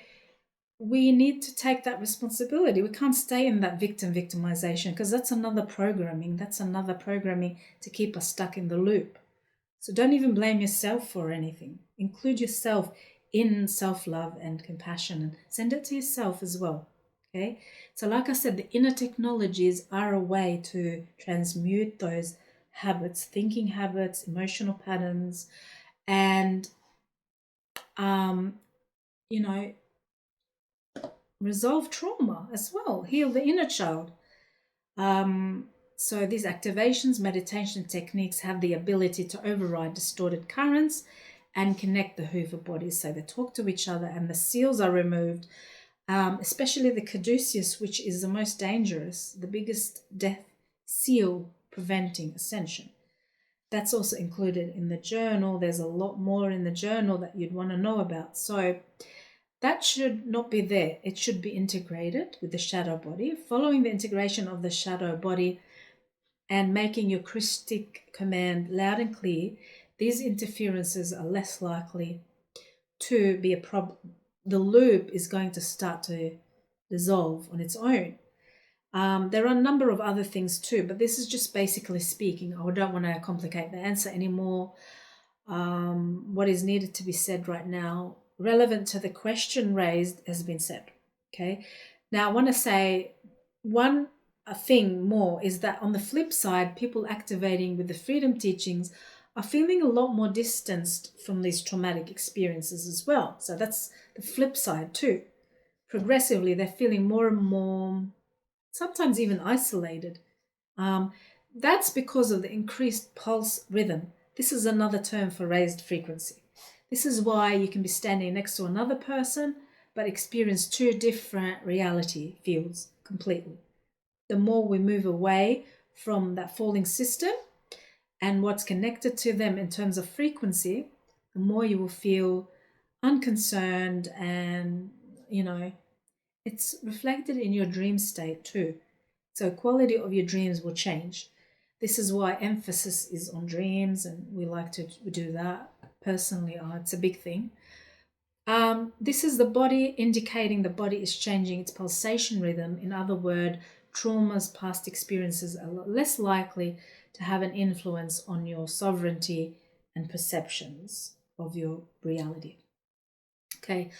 A: we need to take that responsibility. We can't stay in that victimization, because that's another programming. That's another programming to keep us stuck in the loop. So don't even blame yourself for anything. Include yourself in self-love and compassion, and send it to yourself as well. Okay. So like I said, the inner technologies are a way to transmute those habits, thinking habits, emotional patterns, and, resolve trauma as well, heal the inner child. So these activations, meditation techniques have the ability to override distorted currents and connect the Hoover bodies, so they talk to each other and the seals are removed, especially the caduceus, which is the most dangerous, the biggest death seal preventing ascension. That's also included in the journal. There's a lot more in the journal that you'd want to know about. So that should not be there. It should be integrated with the shadow body. Following the integration of the shadow body and making your Christic command loud and clear, these interferences are less likely to be a problem. The loop is going to start to dissolve on its own. There are a number of other things too, but this is just basically speaking. I don't want to complicate the answer anymore. What is needed to be said right now, relevant to the question raised, has been said. Okay. Now I want to say one thing more is that on the flip side, people activating with the freedom teachings are feeling a lot more distanced from these traumatic experiences as well. So that's the flip side too. Progressively, they're feeling more and more, sometimes even isolated. That's because of the increased pulse rhythm This is another term for raised frequency. This is why you can be standing next to another person but experience two different reality fields completely. The more we move away from that falling system and what's connected to them in terms of frequency, the more you will feel unconcerned, and it's reflected in your dream state too. So quality of your dreams will change. This is why emphasis is on dreams, and we like to do that. Personally, it's a big thing. This is the body indicating the body is changing its pulsation rhythm. In other words, traumas, past experiences are less likely to have an influence on your sovereignty and perceptions of your reality. Okay,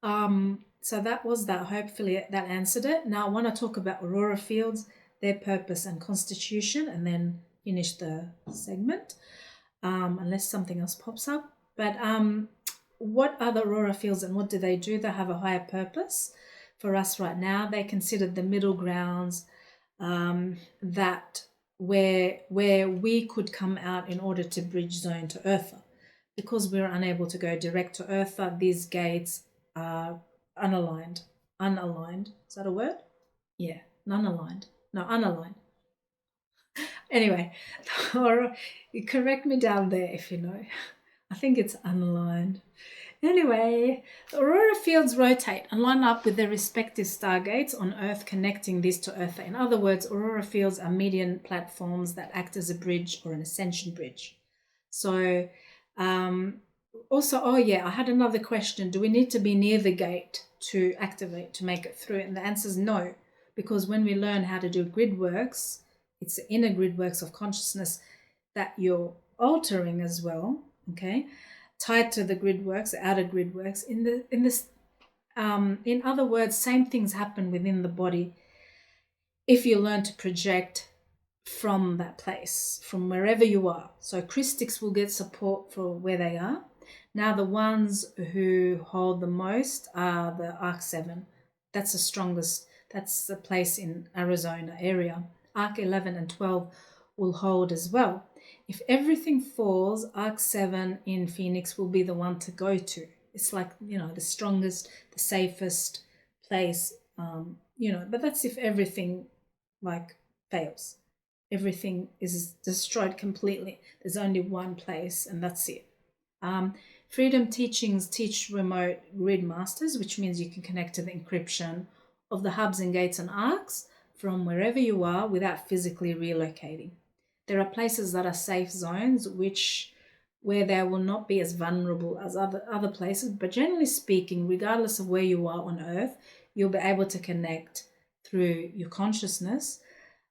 A: so that was that. Hopefully that answered it. Now I want to talk about aurora fields, their purpose and constitution, and then finish the segment, unless something else pops up. But what are the aurora fields and what do they do? They have a higher purpose for us right now. They're considered the middle grounds, that where we could come out in order to bridge zone to Urtha. Because we're unable to go direct to Urtha, these gates are unaligned. Unaligned. Is that a word? Yeah, non-aligned. No, unaligned. Anyway, you correct me down there if you know. I think it's unaligned. Anyway, the aurora fields rotate and line up with their respective stargates on Earth, connecting these to Urtha. In other words, aurora fields are median platforms that act as a bridge or an ascension bridge. So, also, I had another question. Do we need to be near the gate to activate, to make it through? And the answer is no, because when we learn how to do grid works, it's the inner grid works of consciousness that you're altering as well, okay? Tied to the grid works, the outer grid works. In other words, same things happen within the body if you learn to project from that place, from wherever you are. So Christics will get support for where they are. Now the ones who hold the most are the Arc 7. That's the strongest. That's the place in Arizona area. Arc 11 and 12 will hold as well. If everything falls, Arc 7 in Phoenix will be the one to go to. It's like, the strongest, the safest place, but that's if everything fails. Everything is destroyed completely. There's only one place and that's it. Freedom teachings teach remote grid masters, which means you can connect to the encryption of the hubs and gates and arcs from wherever you are without physically relocating. There are places that are safe zones where they will not be as vulnerable as other places, but generally speaking, regardless of where you are on Earth, you'll be able to connect through your consciousness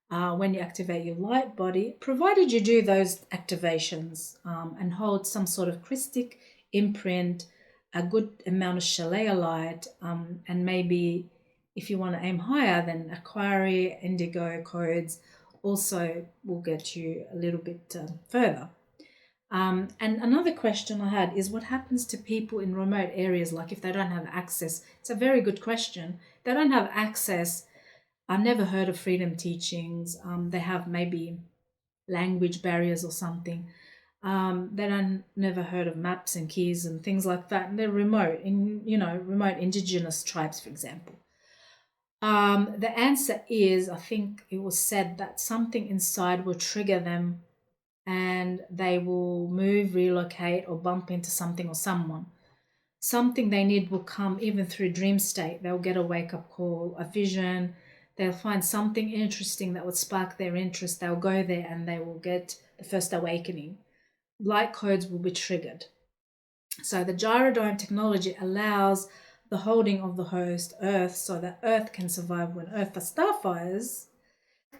A: when you activate your light body, provided you do those activations and hold some sort of Christic imprint, a good amount of Shalea light, and maybe if you want to aim higher, then Aquari, Indigo codes also will get you a little bit further. And another question I had is what happens to people in remote areas, like if they don't have access? It's a very good question. They don't have access. I've never heard of freedom teachings. They have maybe language barriers or something. They don't never heard of maps and keys and things like that. And they're remote, remote indigenous tribes, for example. The answer is, I think it was said that something inside will trigger them and they will move, relocate, or bump into something or someone. Something they need will come even through dream state. They'll get a wake-up call, a vision. They'll find something interesting that would spark their interest. They'll go there and they will get the first awakening. Light codes will be triggered. So the Girodome technology allows the holding of the host, Earth, so that Earth can survive when Earth are starfires.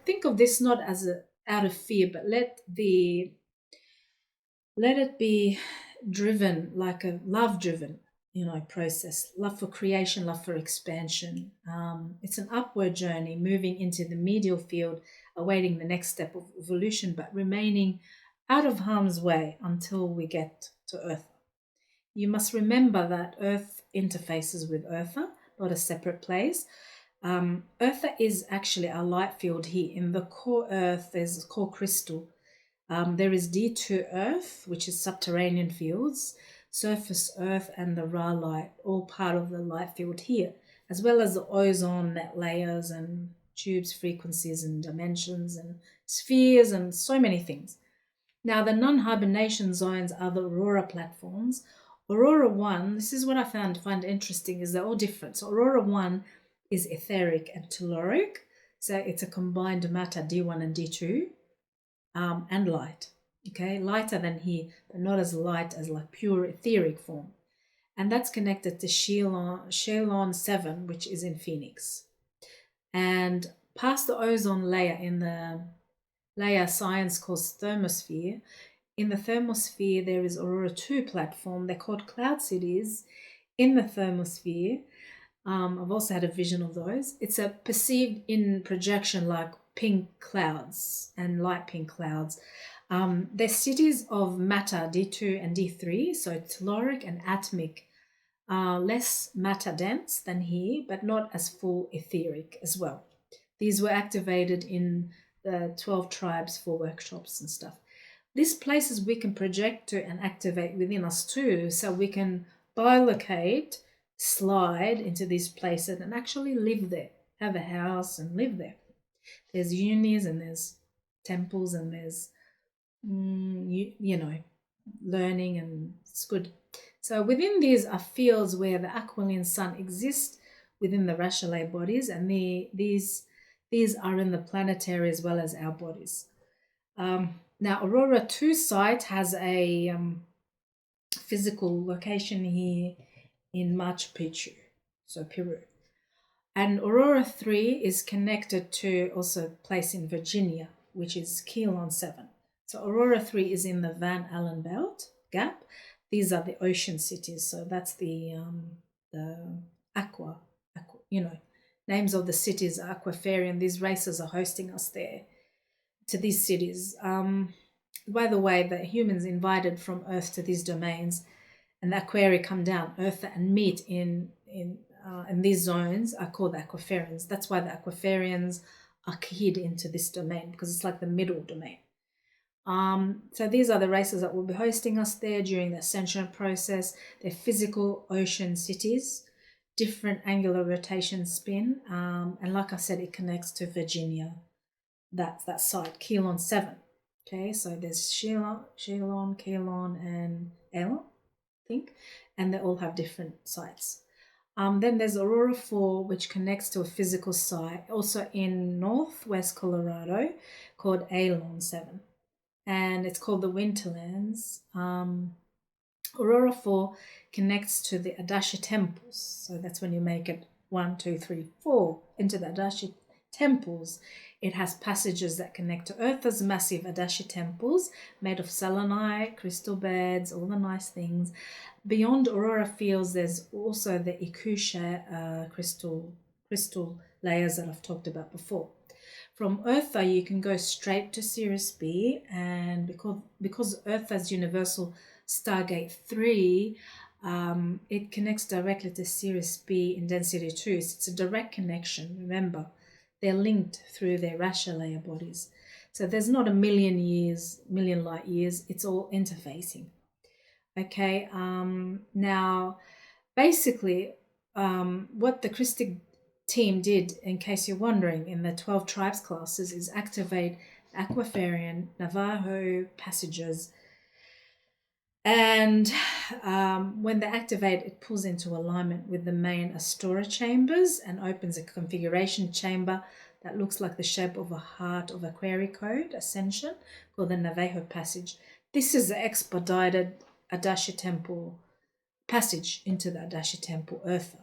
A: Think of this not as out of fear, but let it be driven like a love-driven, process. Love for creation, love for expansion. It's an upward journey, moving into the medial field, awaiting the next step of evolution, but remaining out of harm's way until we get to Earth. You must remember that Earth interfaces with Urtha, not a separate place. Urtha is actually a light field here. In the core Earth, there's a core crystal There is D2 Earth, which is subterranean fields, surface Earth, and the Ra light, all part of the light field here, as well as the ozone net layers and tubes, frequencies and dimensions and spheres and so many things. Now, the non-hibernation zones are the Aurora platforms. Aurora 1, this is what I find interesting, is they're all different. So Aurora 1 is etheric and telluric. So it's a combined matter, D1 and D2, and light. Okay, lighter than here, but not as light as like pure etheric form. And that's connected to Shelon 7, which is in Phoenix. And past the ozone layer in the layer science calls thermosphere, in the thermosphere there is Aurora 2 platform. They're called cloud cities in the thermosphere. I've also had a vision of those. It's a perceived in projection like pink clouds and light pink clouds. They're cities of matter, D2 and D3, so telluric and atomic, less matter dense than here, but not as full etheric as well. These were activated in the 12 tribes for workshops and stuff. These places we can project to and activate within us too, so we can bilocate, slide into these places and actually live there, have a house and live there. There's unis and there's temples and there's, learning, and it's good. So within these are fields where the Aqualene sun exists within the Rachelet bodies, and these are in the planetary as well as our bodies. Now, Aurora 2 site has a physical location here in Machu Picchu, so Peru. And Aurora 3 is connected to also a place in Virginia, which is Keelon 7. So Aurora 3 is in the Van Allen Belt Gap. These are the ocean cities. So that's the names of the cities are Aquafarian. These races are hosting us there to these cities. By the way, the humans invited from Earth to these domains, and the Aquarii come down, Urtha, and meet in these zones are called the Aquafarians. That's why the Aquafarians are keyed into this domain, because it's like the middle domain. So these are the races that will be hosting us there during the ascension process. They're physical ocean cities, different angular rotation spin, and like I said, it connects to Virginia. That's that site, Keelon 7. Okay, so there's Shelon, Keelon, and El, I think, and they all have different sites. Then there's Aurora 4, which connects to a physical site, also in northwest Colorado, called Alon 7. And it's called the Winterlands. Aurora 4 connects to the Adashi temples. So that's when you make it 1, 2, 3, 4 into the Adashi temples. It has passages that connect to Urtha's massive Adashi temples made of selenite, crystal beds, all the nice things. Beyond Aurora fields, there's also the Ikusha crystal layers that I've talked about before. From Urtha, you can go straight to Sirius B, and because Urtha's universal Stargate 3, it connects directly to Sirius B in density 2. So it's a direct connection. Remember, they're linked through their Rachelet bodies. So there's not a million light years. It's all interfacing. Okay. Now, basically, what the Christic team did, in case you're wondering, in the 12 tribes classes is activate Aquafarian, Navajo passages, and when they activate, it pulls into alignment with the main Astora chambers and opens a configuration chamber that looks like the shape of a heart of a query code ascension called the Navajo passage. This is the expedited Adashi temple passage into the Adashi temple, Urtha.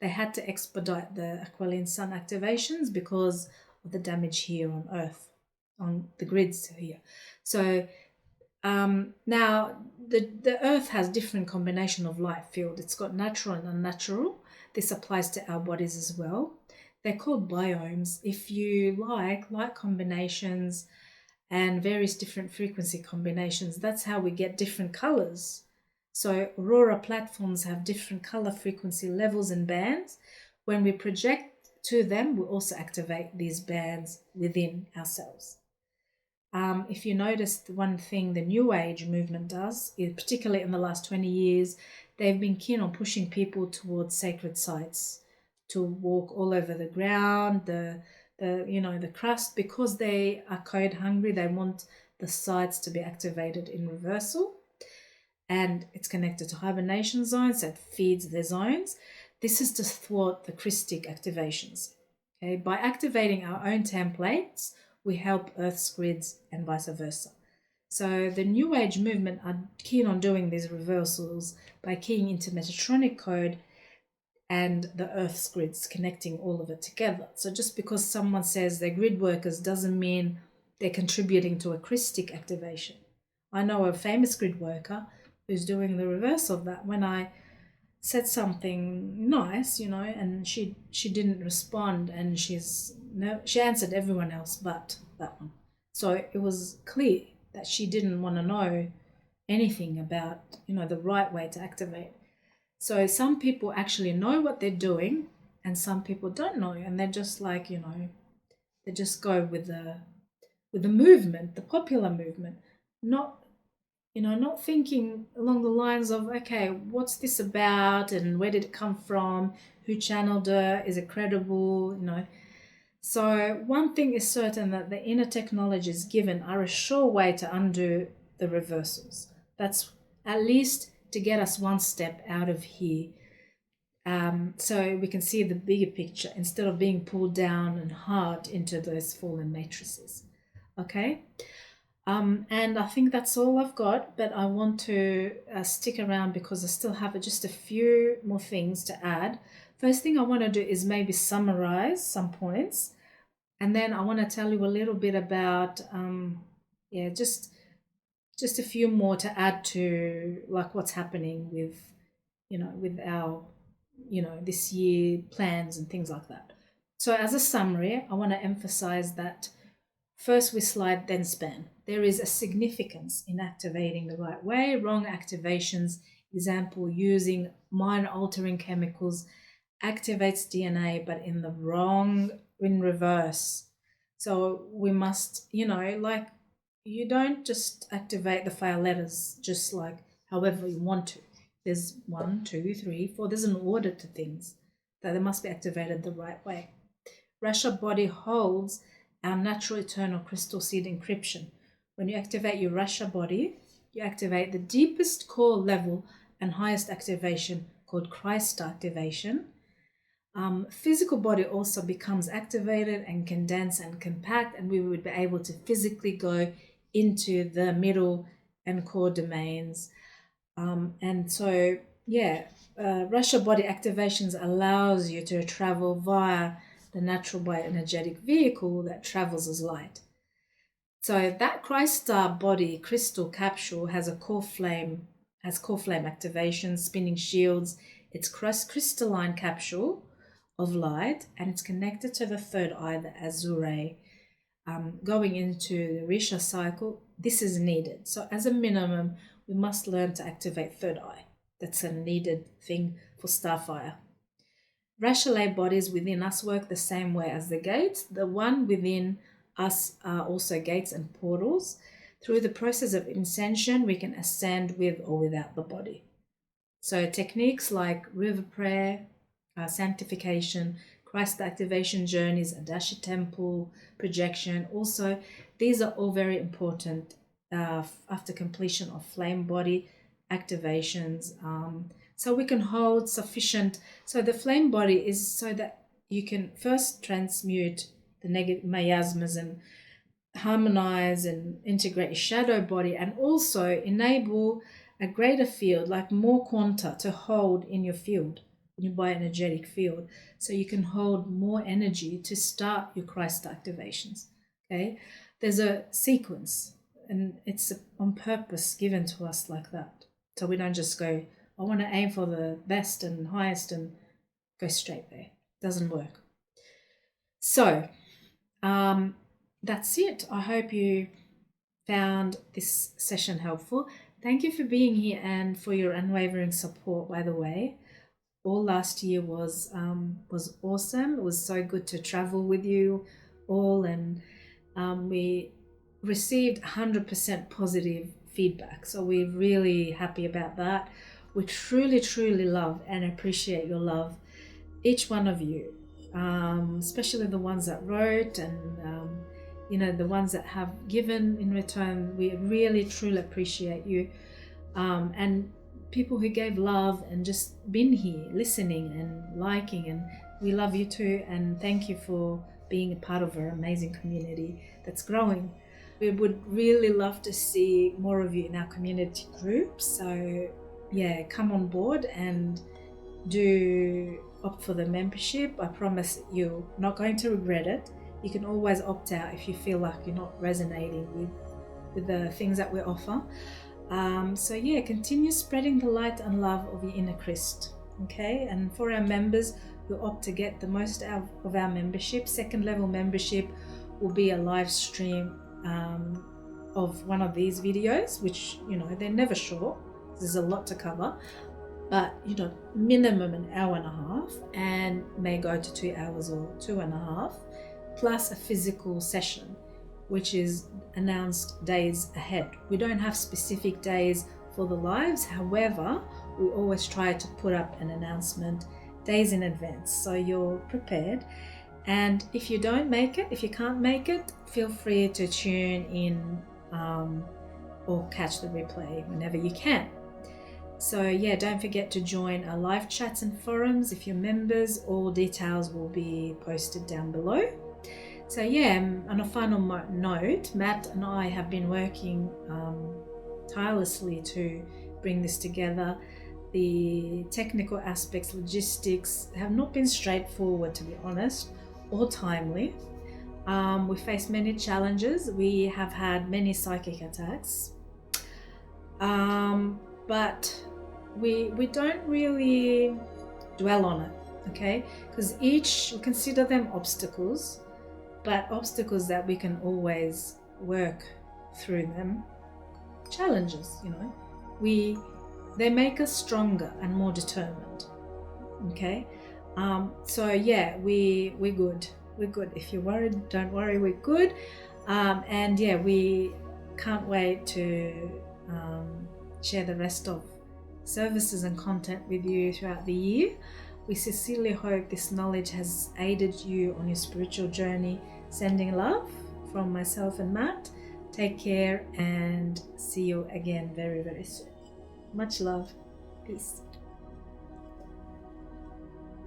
A: They had to expedite the Aqualene sun activations because of the damage here on Earth, on the grids here. So now the Earth has different combination of light field. It's got natural and unnatural. This applies to our bodies as well. They're called biomes. If you like light combinations and various different frequency combinations, that's how we get different colors. So Aurora platforms have different color frequency levels and bands. When we project to them, we also activate these bands within ourselves. If you notice, the one thing the New Age movement does, is particularly in the last 20 years, they've been keen on pushing people towards sacred sites, to walk all over the ground, the crust, because they are code hungry. They want the sites to be activated in reversal, and it's connected to hibernation zones that feeds their zones. This is to thwart the Christic activations. Okay, by activating our own templates, we help Earth's grids and vice versa. So the New Age movement are keen on doing these reversals by keying into Metatronic code and the Earth's grids, connecting all of it together. So just because someone says they're grid workers doesn't mean they're contributing to a Christic activation. I know a famous grid worker who's doing the reverse of that. When I said something nice, and she didn't respond, and she answered everyone else but that one. So it was clear that she didn't want to know anything about the right way to activate. So some people actually know what they're doing, and some people don't know, and they're just like they just go with the movement, the popular movement, not thinking along the lines of, okay, what's this about and where did it come from? Who channeled it? Is it credible? So one thing is certain, that the inner technologies given are a sure way to undo the reversals. That's at least to get us one step out of here. So we can see the bigger picture instead of being pulled down and hard into those fallen matrices. Okay? And I think that's all I've got, but I want to stick around because I still have just a few more things to add. First thing I want to do is maybe summarize some points, and then I want to tell you a little bit about, just a few more to add to, like, what's happening with, with our, this year plans and things like that. So as a summary, I want to emphasize that first we slide, then span. There is a significance in activating the right way. Wrong activations, example, using mind-altering chemicals, activates DNA, but in reverse. So we must, like, you don't just activate the file letters just like however you want to. There's 1, 2, 3, 4. There's an order to things that they must be activated the right way. Rasha body holds our natural eternal crystal seed encryption. When you activate your Rasha body, you activate the deepest core level and highest activation, called Christ activation. Physical body also becomes activated and condense and compact, and we would be able to physically go into the middle and core domains. And so, Rasha body activations allows you to travel via the natural bioenergetic vehicle that travels as light. So that Christ star body crystal capsule has a core flame activation, spinning shields. It's crystalline capsule of light, and it's connected to the third eye, the azure. Going into the Risha cycle, this is needed. So as a minimum, we must learn to activate third eye. That's a needed thing for starfire. Rasha bodies within us work the same way as the gates. The one within us are also gates and portals. Through the process of ascension, we can ascend with or without the body. So techniques like river prayer, sanctification, Christ activation journeys, Adashi temple, projection, also, these are all very important after completion of flame body activations. So we can hold sufficient. So the flame body is so that you can first transmute the negative miasmas and harmonize and integrate your shadow body, and also enable a greater field, like more quanta to hold in your field, in your bioenergetic field, so you can hold more energy to start your Christ activations. Okay, there's a sequence, and it's on purpose given to us like that, so we don't just go, I want to aim for the best and highest and go straight there. Doesn't work. So that's it. I hope you found this session helpful. Thank you for being here and for your unwavering support, by the way. All last year was awesome. It was so good to travel with you all, and we received 100% positive feedback. So we're really happy about that. We truly, truly love and appreciate your love, each one of you, especially the ones that wrote and, the ones that have given in return. We really, truly appreciate you. And people who gave love and just been here listening and liking, and we love you too, and thank you for being a part of our amazing community that's growing. We would really love to see more of you in our community groups, so yeah, come on board and do opt for the membership. I promise you're not going to regret it. You can always opt out if you feel like you're not resonating with the things that we offer. So yeah, continue spreading the light and love of your inner Christ. Okay, and for our members who opt to get the most out of our membership, second level membership will be a live stream of one of these videos, which they're never short. There's a lot to cover, but minimum an hour and a half, and may go to 2 hours or 2.5, plus a physical session, which is announced days ahead. We don't have specific days for the lives. However, we always try to put up an announcement days in advance, so you're prepared. And if you don't make it, if you can't make it, feel free to tune in or catch the replay whenever you can. So yeah, don't forget to join our live chats and forums if you're members. All details will be posted down below. So yeah, on a final note, Matt and I have been working tirelessly to bring this together. The technical aspects, logistics have not been straightforward, to be honest, or timely. We faced many challenges. We have had many psychic attacks, but we don't really dwell on it, okay? Because we consider them obstacles, but obstacles that we can always work through them. Challenges, they make us stronger and more determined. Okay, so yeah, we're good. We're good. If you're worried, don't worry. We're good, and yeah, we can't wait to share the rest of services and content with you throughout the year. We sincerely hope this knowledge has aided you on your spiritual journey. Sending love from myself and Matt. Take care and see you again very, very soon. Much love. Peace.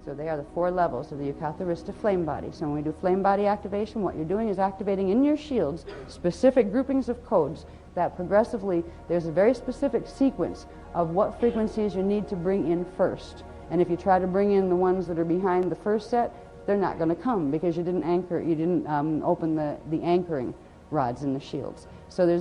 B: So they are the 4 levels of the Ukatharista flame body. So when we do flame body activation, what you're doing is activating in your shields specific groupings of codes that progressively, there's a very specific sequence of what frequencies you need to bring in first. And if you try to bring in the ones that are behind the first set, they're not going to come because you didn't anchor, you didn't open the anchoring rods in the shields. So this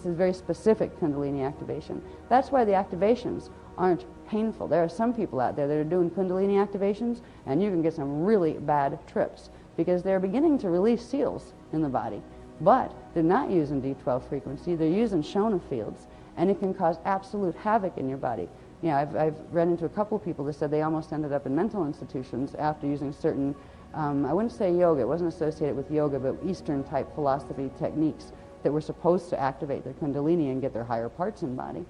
B: is very specific Kundalini activation. That's why the activations aren't painful. There are some people out there that are doing Kundalini activations, and you can get some really bad trips because they're beginning to release seals in the body, but they're not using D12 frequency, they're using Shona fields, and it can cause absolute havoc in your body. I've run into a couple of people that said they almost ended up in mental institutions after using certain, I wouldn't say yoga, it wasn't associated with yoga, but Eastern type philosophy techniques that were supposed to activate their Kundalini and get their higher parts in body.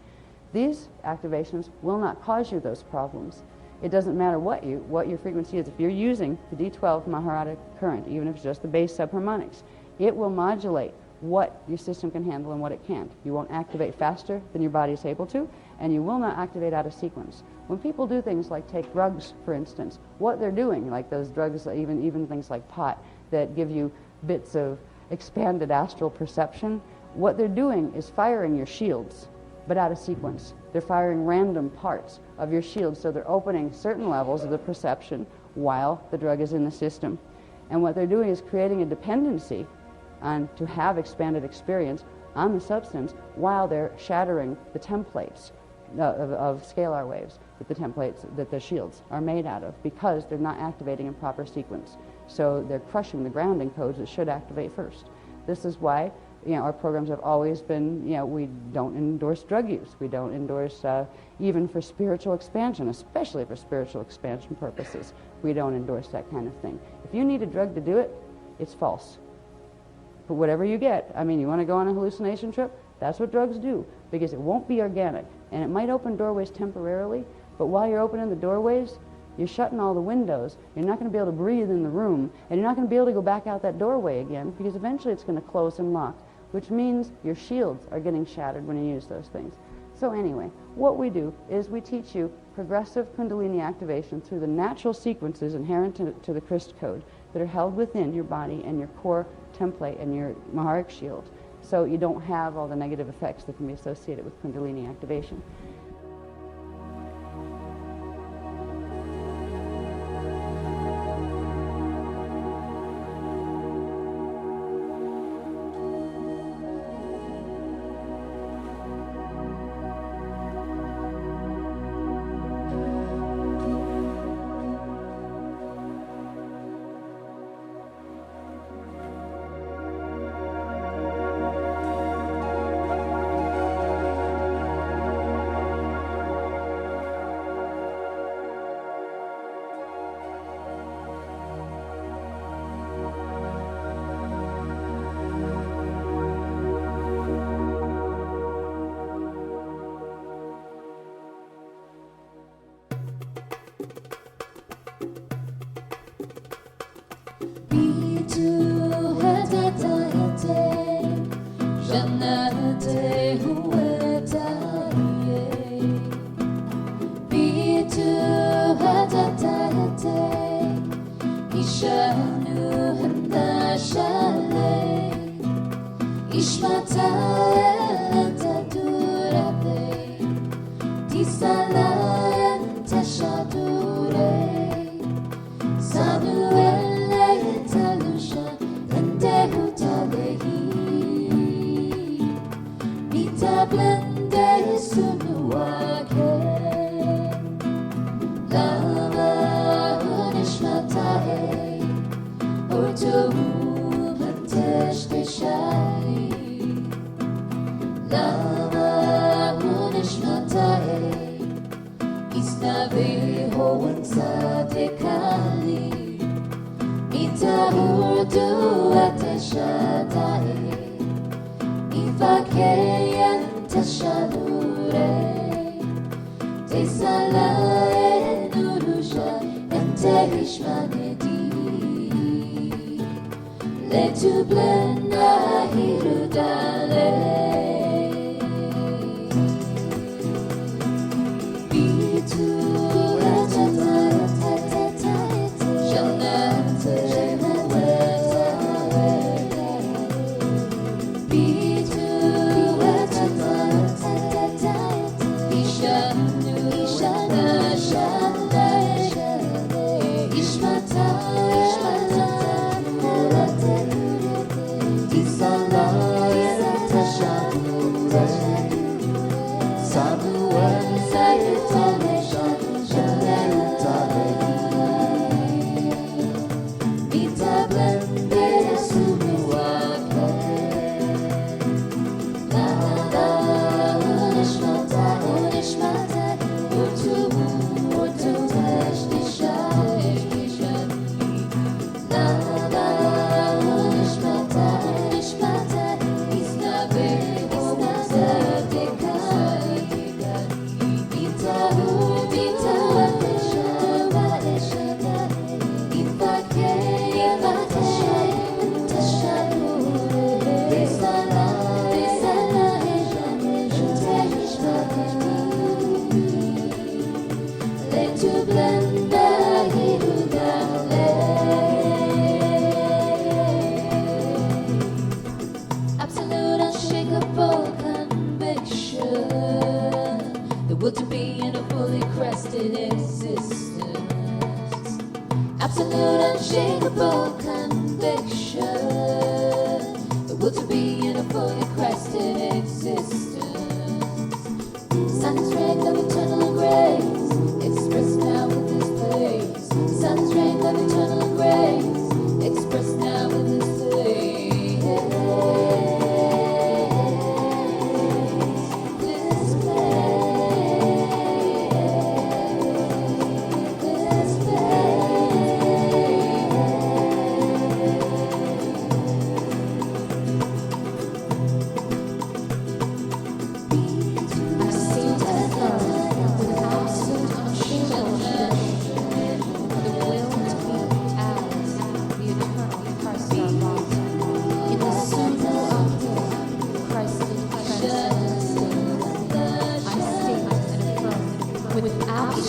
B: These activations will not cause you those problems. It doesn't matter what your frequency is. If you're using the D12 Maharada current, even if it's just the base subharmonics, it will modulate what your system can handle and what it can't. You won't activate faster than your body is able to, and you will not activate out of sequence. When people do things like take drugs, for instance, what they're doing, like those drugs, even things like pot, that give you bits of expanded astral perception, what they're doing is firing your shields, but out of sequence. They're firing random parts of your shield, so they're opening certain levels of the perception while the drug is in the system. And what they're doing is creating a dependency on to have expanded experience on the substance while they're shattering the templates of scalar waves that the templates, that the shields are made out of, because they're not activating in proper sequence. So they're crushing the grounding codes that should activate first. This is why our programs have always been, we don't endorse drug use. We don't endorse, even for spiritual expansion, especially for spiritual expansion purposes, we don't endorse that kind of thing. If you need a drug to do it, it's false. But whatever you get, I mean, you want to go on a hallucination trip? That's what drugs do, because it won't be organic. And it might open doorways temporarily, but while you're opening the doorways, you're shutting all the windows. You're not going to be able to breathe in the room, and you're not going to be able to go back out that doorway again, because eventually it's going to close and lock, which means your shields are getting shattered when you use those things. So anyway, what we do is we teach you progressive Kundalini activation through the natural sequences inherent to the Christ code that are held within your body and your core template and your Maharic shield, so you don't have all the negative effects that can be associated with Kundalini activation.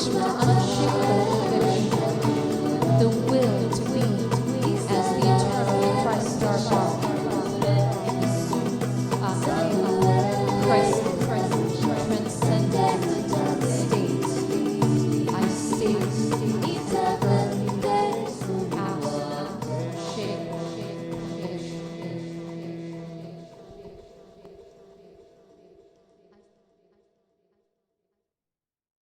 C: Krishna, unshielded.